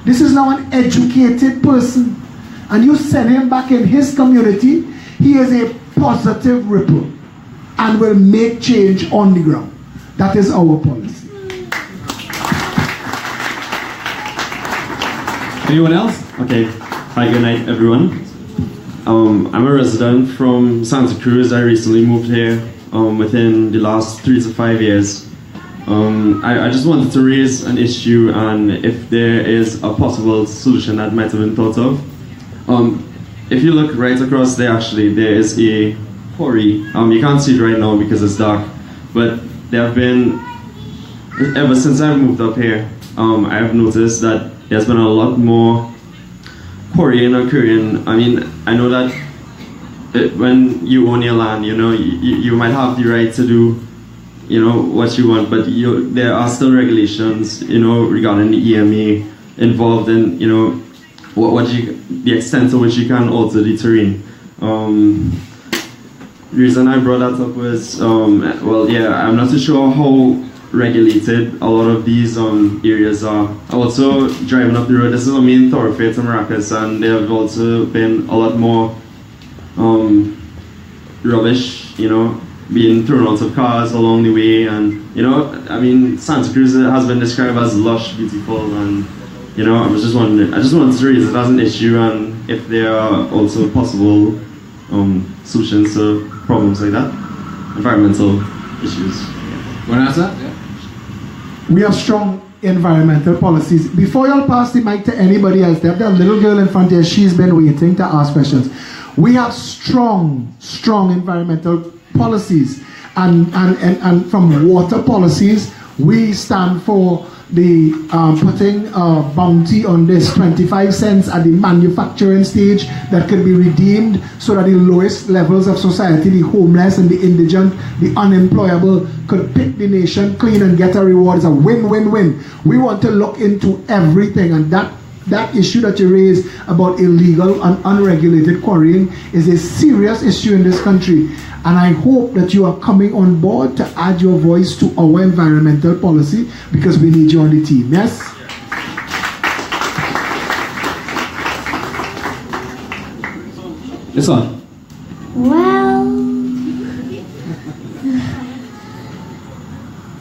C: This is now an educated person. And you send him back in his community, he is a positive ripple and will make change on the ground. That is our policy.
M: Anyone else? Okay. Hi, good night, everyone. I'm a resident from Santa Cruz. I recently moved here within the last 3 to 5 years. I just wanted to raise an issue and if there is a possible solution that might have been thought of. If you look right across there, actually, there is a quarry. You can't see it right now because it's dark, but there have been, ever since I've moved up here, I have noticed that there's been a lot more quarrying occurring. I mean, I know that when you own your land, you know, you might have the right to do, you know, what you want, but there are still regulations, you know, regarding the EMA involved in, you know, the extent to which you can alter the terrain. The reason I brought that up was, well, yeah, I'm not too sure how regulated a lot of these areas are. Also, driving up the road, this is a main thoroughfare to Maracas, and there have also been a lot more rubbish, you know, being thrown out of cars along the way, and you know, I mean, Santa Cruz has been described as lush, beautiful, and you know, I just wanted to raise it as an issue, and if there are also possible solutions to problems like that, environmental issues.
B: Want to answer?
C: Yeah. We have strong environmental policies. Before y'all pass the mic to anybody else, they have that little girl in front here. She's been waiting to ask questions. We have strong environmental policies, and from water policies, we stand for the putting a bounty on this 25 cents at the manufacturing stage that can be redeemed so that the lowest levels of society, the homeless and the indigent, the unemployable, could pick the nation clean and get a reward. It's a win-win-win. We want to look into everything, and that issue that you raised about illegal and unregulated quarrying is a serious issue in this country. And I hope that you are coming on board to add your voice to our environmental policy, because we need you on the team. Yes?
B: Yes, sir.
N: Well,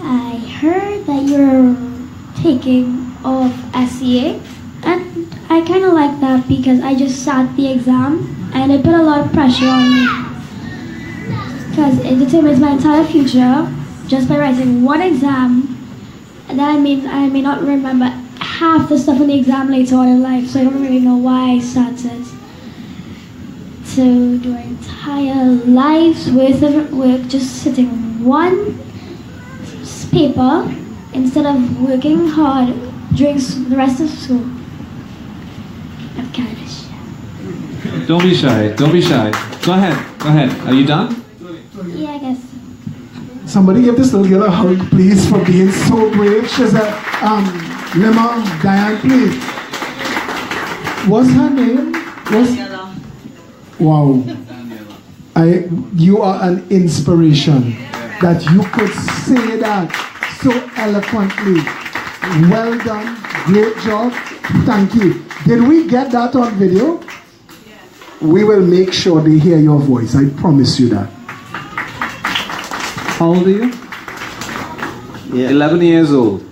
N: I heard that you're taking off SCA, and I kind of like that because I just sat the exam and it put a lot of pressure on me. Because it determines my entire future just by writing one exam, and then I may not remember half the stuff in the exam later on in life, so I don't really know why I started to do an entire life's worth of work just sitting on one paper instead of working hard during the rest of school. I'm kind of shy.
B: Don't be shy. Don't be shy. Go ahead. Go ahead. Are you done?
N: Yeah, I guess.
C: Somebody give this little girl a hug, please, for being so brave. She's a Lima, Diane, please. What's her name? Wow. You are an inspiration that you could say that so eloquently. Well done. Great job. Thank you. Did we get that on video? We will make sure they hear your voice. I promise you that.
B: How old are you?
O: Yeah.
B: 11 years old.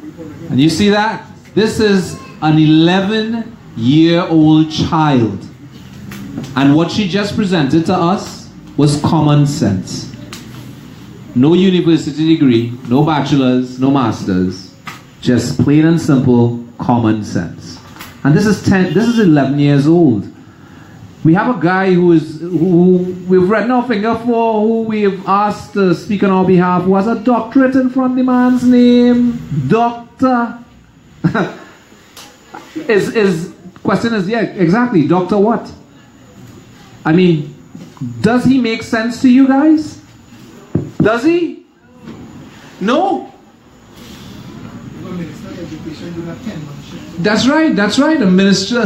B: And you see that? This is an 11-year-old child. And what she just presented to us was common sense. No university degree, no bachelor's, no master's. Just plain and simple common sense. And this is 11 years old. We have a guy who we've written our finger for, who we've asked to speak on our behalf, who has a doctorate in front of the man's name. Doctor. Question is, yeah, exactly, doctor what? I mean, does he make sense to you guys? Does he? No. That's right, a minister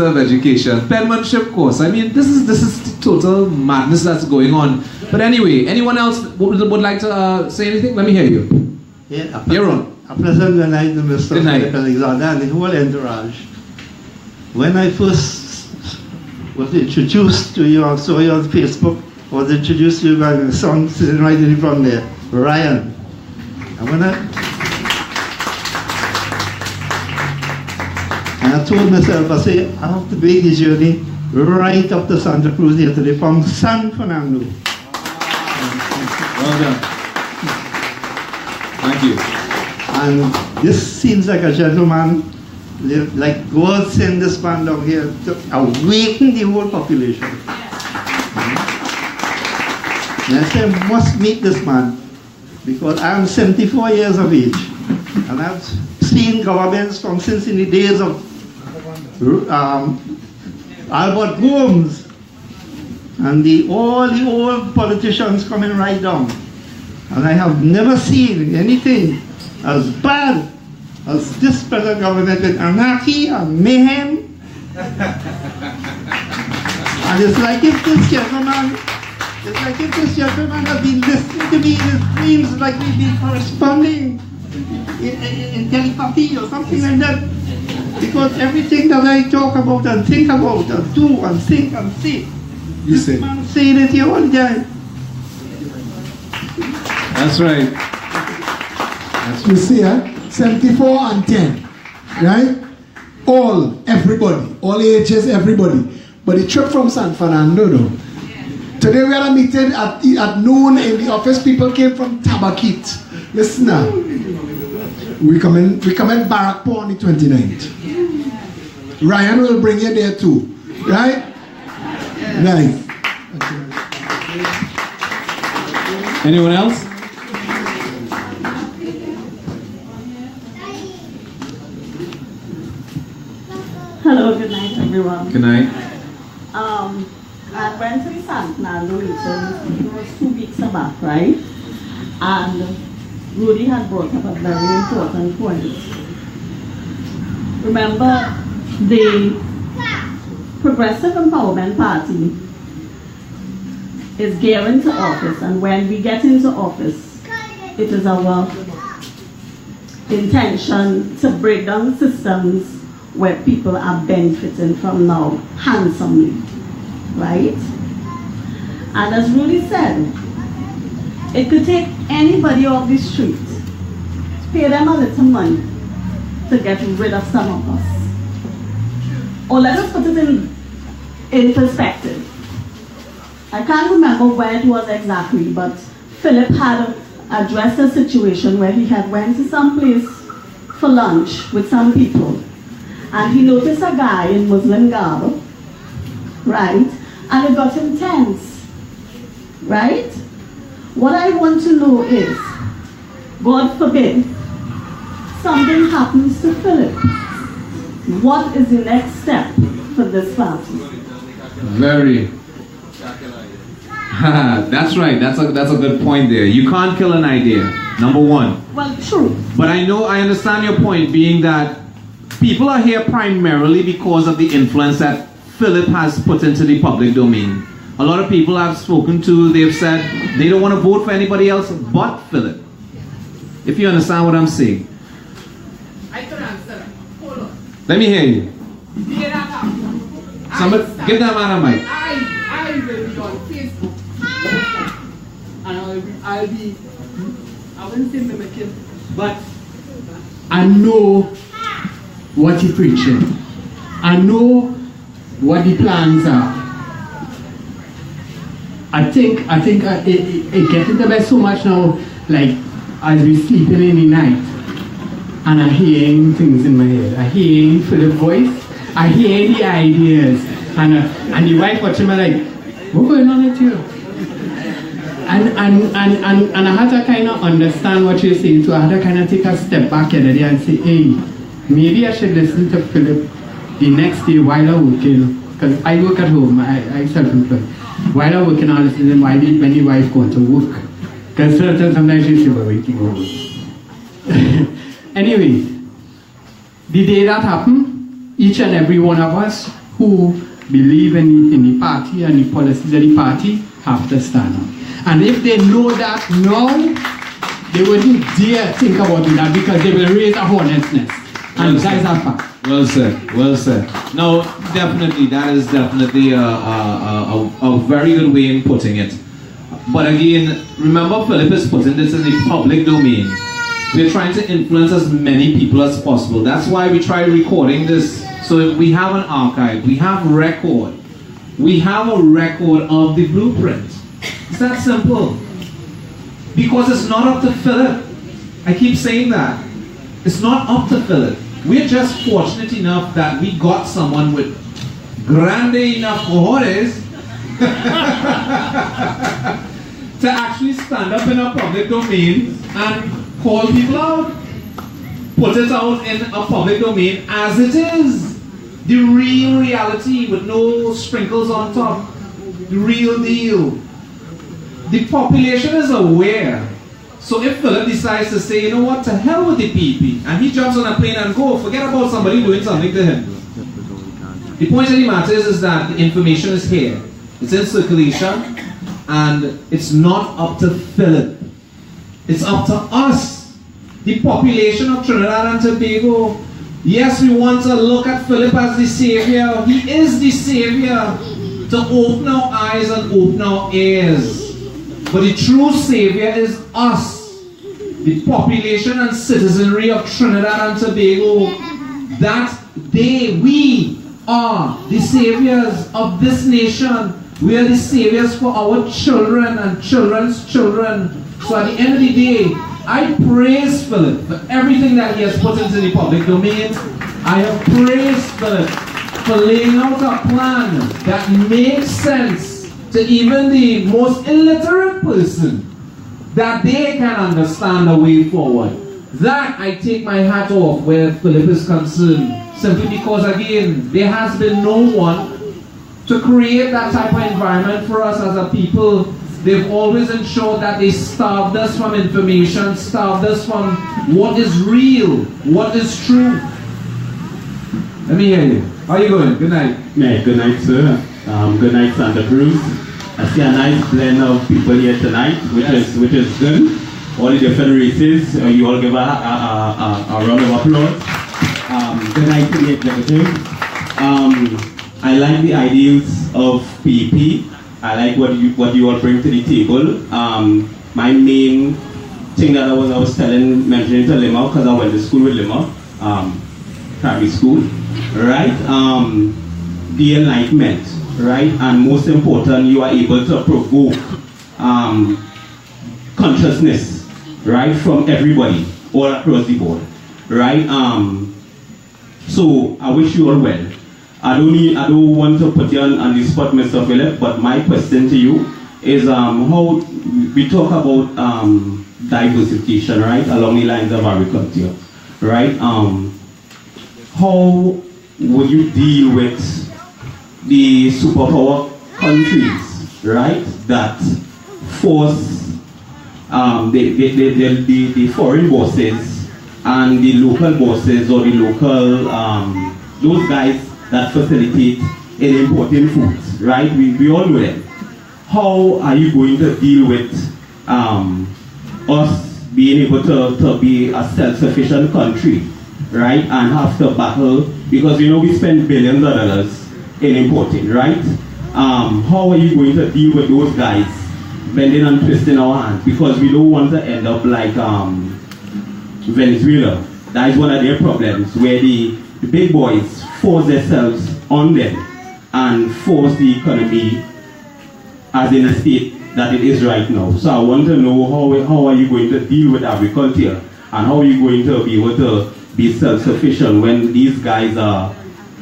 B: of education. Penmanship course. I mean, this is total madness that's going on. But anyway, anyone else would like to say anything? Let me hear you.
P: Yeah,
B: You're on.
P: A pleasant good night to Mr.
B: Good night.
P: Alexander and the whole entourage. When I first was introduced to you, I saw you on Facebook, was introduced to you by my son sitting right in front there, Ryan. And when I told myself, I say, I have to make the journey right up to Santa Cruz here today from San Fernando.
B: Well done. Thank you.
P: And this seems like a gentleman, like God sent this man down here to awaken the whole population. And I say, I must meet this man because I'm 74 years of age and I've seen governments from since in the days of Albert Gomes and all the old politicians coming right down. And I have never seen anything as bad as this present government with anarchy and mayhem. And it's like if this gentleman had been listening to me in his dreams, like we've been corresponding in telepathy or something like that. Because everything that I talk about and think about and do and think and say, this man saying it here all the time.
B: That's right.
C: You see, 74 and 10, right? Everybody, all ages, everybody. But the trip from San Fernando, though. Today we had a meeting at noon in the office. People came from Tabakit. Listen now. We come in Barrackpore on the 29th. Ryan will bring you there too. Right? Nice.
B: Anyone else?
Q: Hello, good night everyone.
B: Good night.
Q: I went to the San Fernando meeting, it was 2 weeks back, right? And Rudy had brought up a very important point. Remember, the Progressive Empowerment Party is gearing to office, and when we get into office, it is our intention to break down systems where people are benefiting from now handsomely, right? And as Rudy said, it could take anybody off the street, pay them a little money to get rid of some of us. Or let us put it in perspective. I can't remember where it was exactly, but Philip had addressed a situation where he had went to some place for lunch with some people, and he noticed a guy in Muslim garb, right? And it got intense, right? What I want to know is, God forbid, something happens to Philip. What is the next step for this party?
B: Very. That's right. That's a good point there. You can't kill an idea. Number one.
Q: Well, true.
B: But I understand your point, being that people are here primarily because of the influence that Philip has put into the public domain. A lot of people I've spoken to, they've said they don't want to vote for anybody else but Philip. If you understand what I'm saying.
R: I can answer. Hold on.
B: Let me hear you. Somebody, give that man a mic.
R: I will be on Facebook. And I'll be, I wouldn't say mimicking, but
I: I know what he's preaching. I know what the plans are. I think it gets into me so much now, like as we sleeping in the night, and I'm hearing things in my head. I hear Philip's voice, I hear the ideas, and the wife watching me like, what's going on with you? And I had to kind of understand what you're saying, so I had to kind of take a step back in there and say, hey, maybe I should listen to Philip the next day while I'm working, because I work at home, I self-employed. While I'm working, I listen to them when the wife goes to work. Because sometimes she says, well, waiting home. Anyway, the day that happened, each and every one of us who believe in the party and the policies of the party have to stand up. And if they know that now, they wouldn't dare think about doing that because they will raise a hornet's nest. And that is a fact.
B: Well said, well said. No, definitely, that is definitely a very good way in putting it. But again, remember Philip is putting this in the public domain. We're trying to influence as many people as possible. That's why we try recording this, so we have an archive, we have record. We have a record of the blueprint. It's that simple. Because it's not up to Philip. I keep saying that. It's not up to Philip. We're just fortunate enough that we got someone with grande enough cojones to actually stand up in a public domain and call people out. Put it out in a public domain as it is. The real reality with no sprinkles on top. The real deal. The population is aware. So if Philip decides to say, you know what, to hell with the PEP, and he jumps on a plane and go, forget about somebody doing something to him. The point of the matter is that the information is here. It's in circulation, and it's not up to Philip. It's up to us, the population of Trinidad and Tobago. Yes, we want to look at Philip as the savior. He is the savior to open our eyes and open our ears. But the true savior is us, the population and citizenry of Trinidad and Tobago. That we are the saviors of this nation. We are the saviors for our children and children's children. So at the end of the day, I praise Philip for everything that he has put into the public domain. I have praised Philip for laying out a plan that makes sense to even the most illiterate person, that they can understand the way forward. That I take my hat off where Philip is concerned, simply because again, there has been no one to create that type of environment for us as a people. They've always ensured that they starved us from information, starved us from what is real, what is true. Let me hear you. How are you going? Good night.
S: Yeah, good night, sir. Good night, Santa Cruz. I see a nice blend of people here tonight, which is good. All the different races, you all give a round of applause. Good night to the executive. I like the ideals of PEP. I like what you all bring to the table. My main thing that I was mentioning to Lima, because I went to school with Lima, primary school, right? The enlightenment, right? And most important, you are able to provoke consciousness, right, from everybody, all across the board, right? So I wish you all well. I don't want to put you on the spot, Mr. Philip, but my question to you is how we talk about diversification, right, along the lines of agriculture, right? How would you deal with the superpower countries, right, that force the foreign bosses and the local bosses or the local, those guys that facilitate in importing foods, right? We all know them. How are you going to deal with us being able to be a self-sufficient country, right? And have to battle, because you know we spend billions of dollars in importing, right? How are you going to deal with those guys bending and twisting our hands? Because we don't want to end up like Venezuela. That is one of their problems, where the big boys force themselves on them and force the economy as in a state that it is right now. So I want to know how are you going to deal with agriculture, and how are you going to be able to be self-sufficient when these guys are,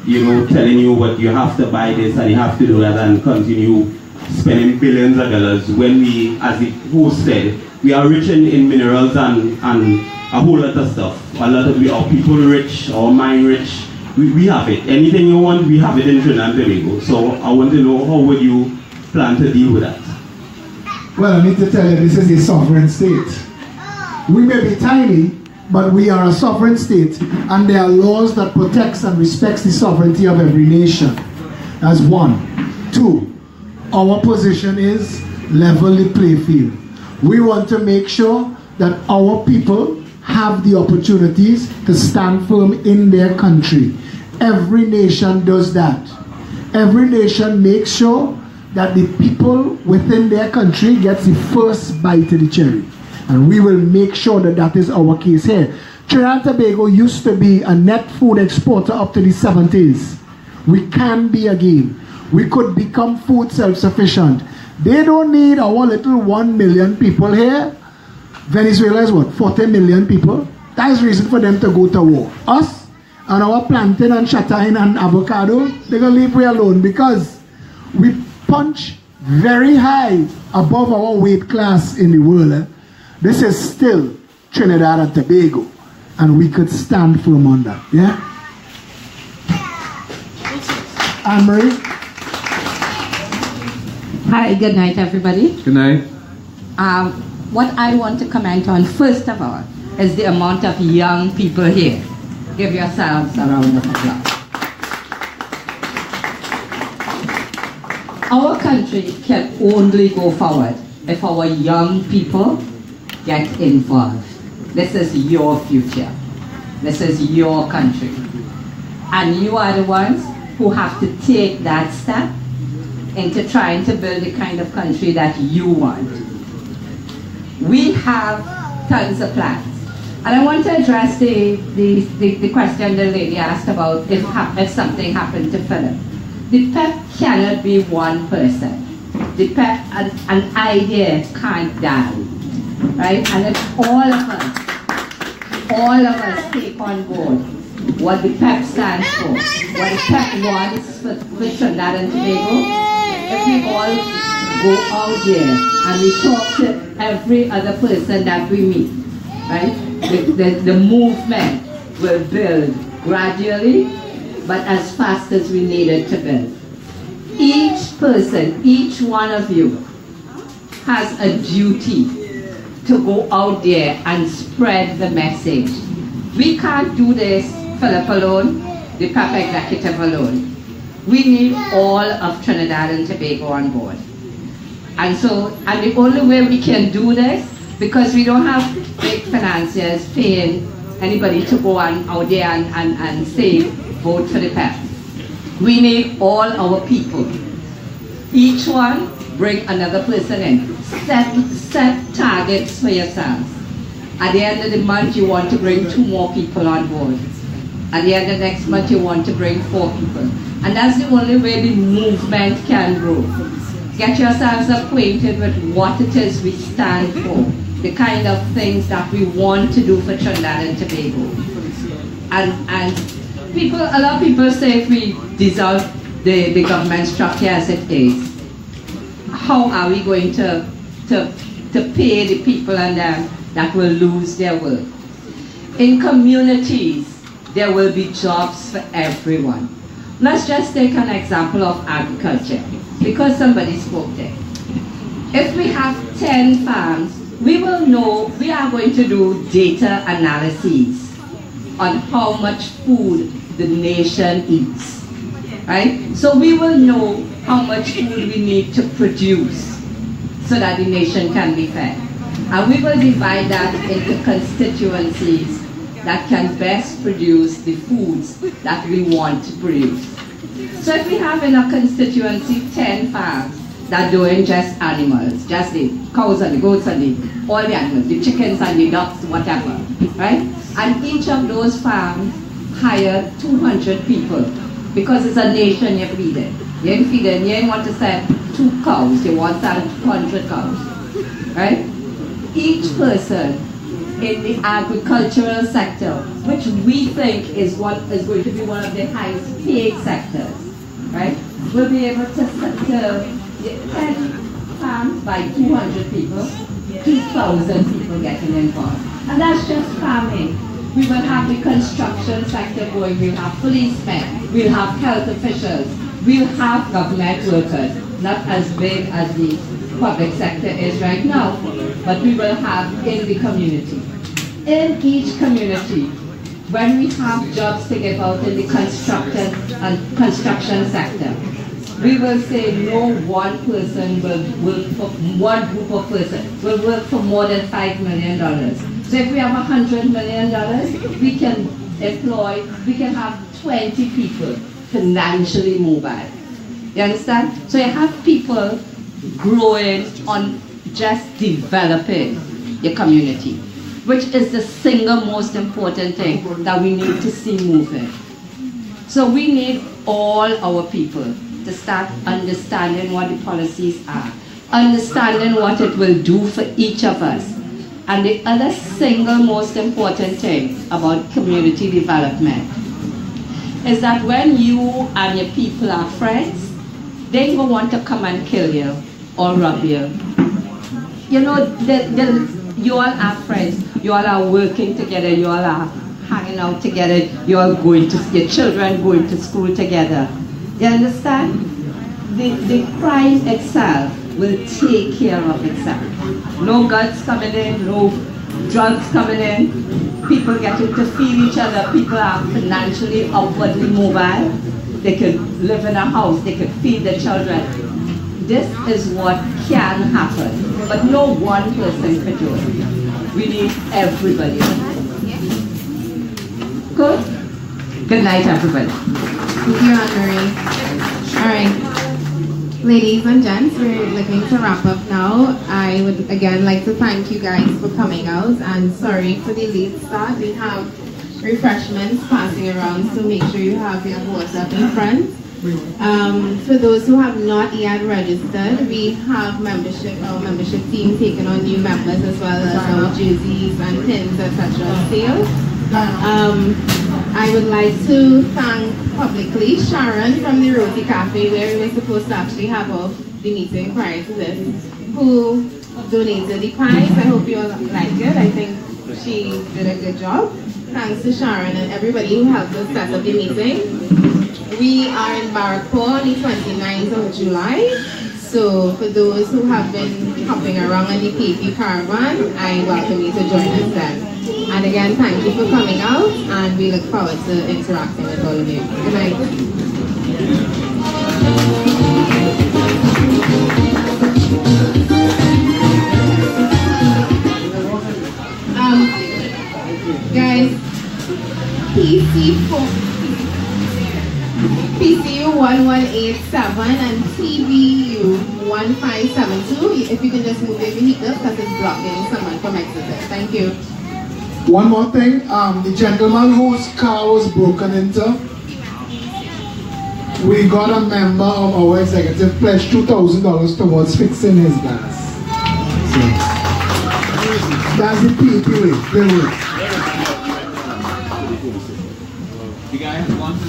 S: you know, telling you what you have to buy this and you have to do that and continue spending billions of dollars when we, as the host said, we are rich in minerals and a whole lot of stuff. A lot of our people rich, our mind rich. We have it. Anything you want, we have it in Trinidad and Tobago. So I want to know, how would you plan to deal with that?
C: Well, I need to tell you, this is a sovereign state. We may be tiny, but we are a sovereign state, and there are laws that protects and respects the sovereignty of every nation. That's one. Two, our position is level the play field. We want to make sure that our people have the opportunities to stand firm in their country. Every nation does that. Every nation makes sure that the people within their country gets the first bite of the cherry. And we will make sure that that is our case here. Trinidad and Tobago used to be a net food exporter up to the 70s. We can be again. We could become food self-sufficient. They don't need our little 1 million people here. Venezuela is what, 40 million people? That is reason for them to go to war. Us and our plantain and shatain and avocado, they're going to leave we alone because we punch very high above our weight class in the world. This is still Trinidad and Tobago, and we could stand firm on that. Yeah? Anne-Marie?
T: Hi, good night, everybody.
B: Good night.
T: What I want to comment on, first of all, is the amount of young people here. Give yourselves a round of applause. Our country can only go forward if our young people get involved. This is your future. This is your country. And you are the ones who have to take that step into trying to build the kind of country that you want. We have tons of plans. And I want to address the question the lady asked about if something happened to Philip. The PEP cannot be one person. The PEP, an idea can't die, right? And if all of us take on board what the PEP stands for, what the PEP wants for Trinidad and Tobago, if we all go out there and we talk to every other person that we meet, right? The movement will build gradually, but as fast as we need it to build. Each person, each one of you has a duty to go out there and spread the message. We can't do this, Philip alone, the PEP executive alone. We need all of Trinidad and Tobago on board. And the only way we can do this, because we don't have big financiers paying anybody to go out there and say, vote for the PEP. We need all our people. Each one bring another person in. Set targets for yourselves. At the end of the month, you want to bring 2 more people on board. At the end of next month, you want to bring 4 people. And that's the only way the movement can grow. Get yourselves acquainted with what it is we stand for, the kind of things that we want to do for Trinidad and Tobago. And people, a lot of people say if we dissolve the government structure as it is, how are we going to pay the people and them that will lose their work? In communities, there will be jobs for everyone. Let's just take an example of agriculture, because somebody spoke there. If we have 10 farms, we will know, we are going to do data analyses on how much food the nation eats, right? So we will know how much food we need to produce so that the nation can be fed. And we will divide that into constituencies that can best produce the foods that we want to produce. So if we have in a constituency 10 farms that are doing just animals, just the cows and the goats and all the animals, the chickens and the ducks, whatever, right? And each of those farms hire 200 people, because it's a nation you're feeding. You ain't feeding, you ain't want to send 2 cows, you want to send 200 cows, right? Each person in the agricultural sector, which we think is going to be one of the highest paid sectors, right? We'll be able to 10 farms by 200 people, 2,000 people getting involved. And that's just farming. We will have the construction sector going, we'll have policemen, we'll have health officials, we'll have government workers, not as big as the public sector is right now, but we will have in the community. in each community, when we have jobs to give out in the construction sector, we will say no one person will work for, one group of persons will work for more than $5 million. So if we have $100 million, we can have 20 people financially mobile. You understand? So you have people growing on just developing your community, which is the single most important thing that we need to see moving. So we need all our people to start understanding what the policies are, understanding what it will do for each of us. And the other single most important thing about community development is that when you and your people are friends, they don't want to come and kill you or rob you. You know, you all are friends, you all are working together, you all are hanging out together, you all going to, your children going to school together. You understand? The crime itself will take care of itself. No guns coming in, no drugs coming in, people getting to feed each other, people are financially upwardly mobile, they can live in a house, they can feed their children. This is what can happen, but no one person can do it. We need everybody. Good? Good night, everybody.
A: Thank you, Anne-Marie. All right. Ladies and gents, we're looking to wrap up now. I would again like to thank you guys for coming out, and sorry for the late start. We have refreshments passing around, so make sure you have your water up in front. For those who have not yet registered, we have our membership team taking on new members, as well as our jerseys and pins, etc. sale. I would like to thank publicly Sharon from the Roti Cafe, where we were supposed to actually have the meeting prior to this, who donated the pies. I hope you all like it. I think she did a good job. Thanks to Sharon and everybody who helped us set up the meeting. We are in Barrackpore on the 29th of July. So for those who have been hopping around on the PEP caravan, I welcome you to join us then. And again, thank you for coming out, and we look forward to interacting with all of you. Good night. Guys, PCU 1187 and TBU 1572. If you can just move your vehicles because it's blocking someone from exiting. Thank you.
C: One more thing, the gentleman whose car was broken into, we got a member of our executive pledged $2,000 towards fixing his gas. So, that's the PEP way.
B: You guys want to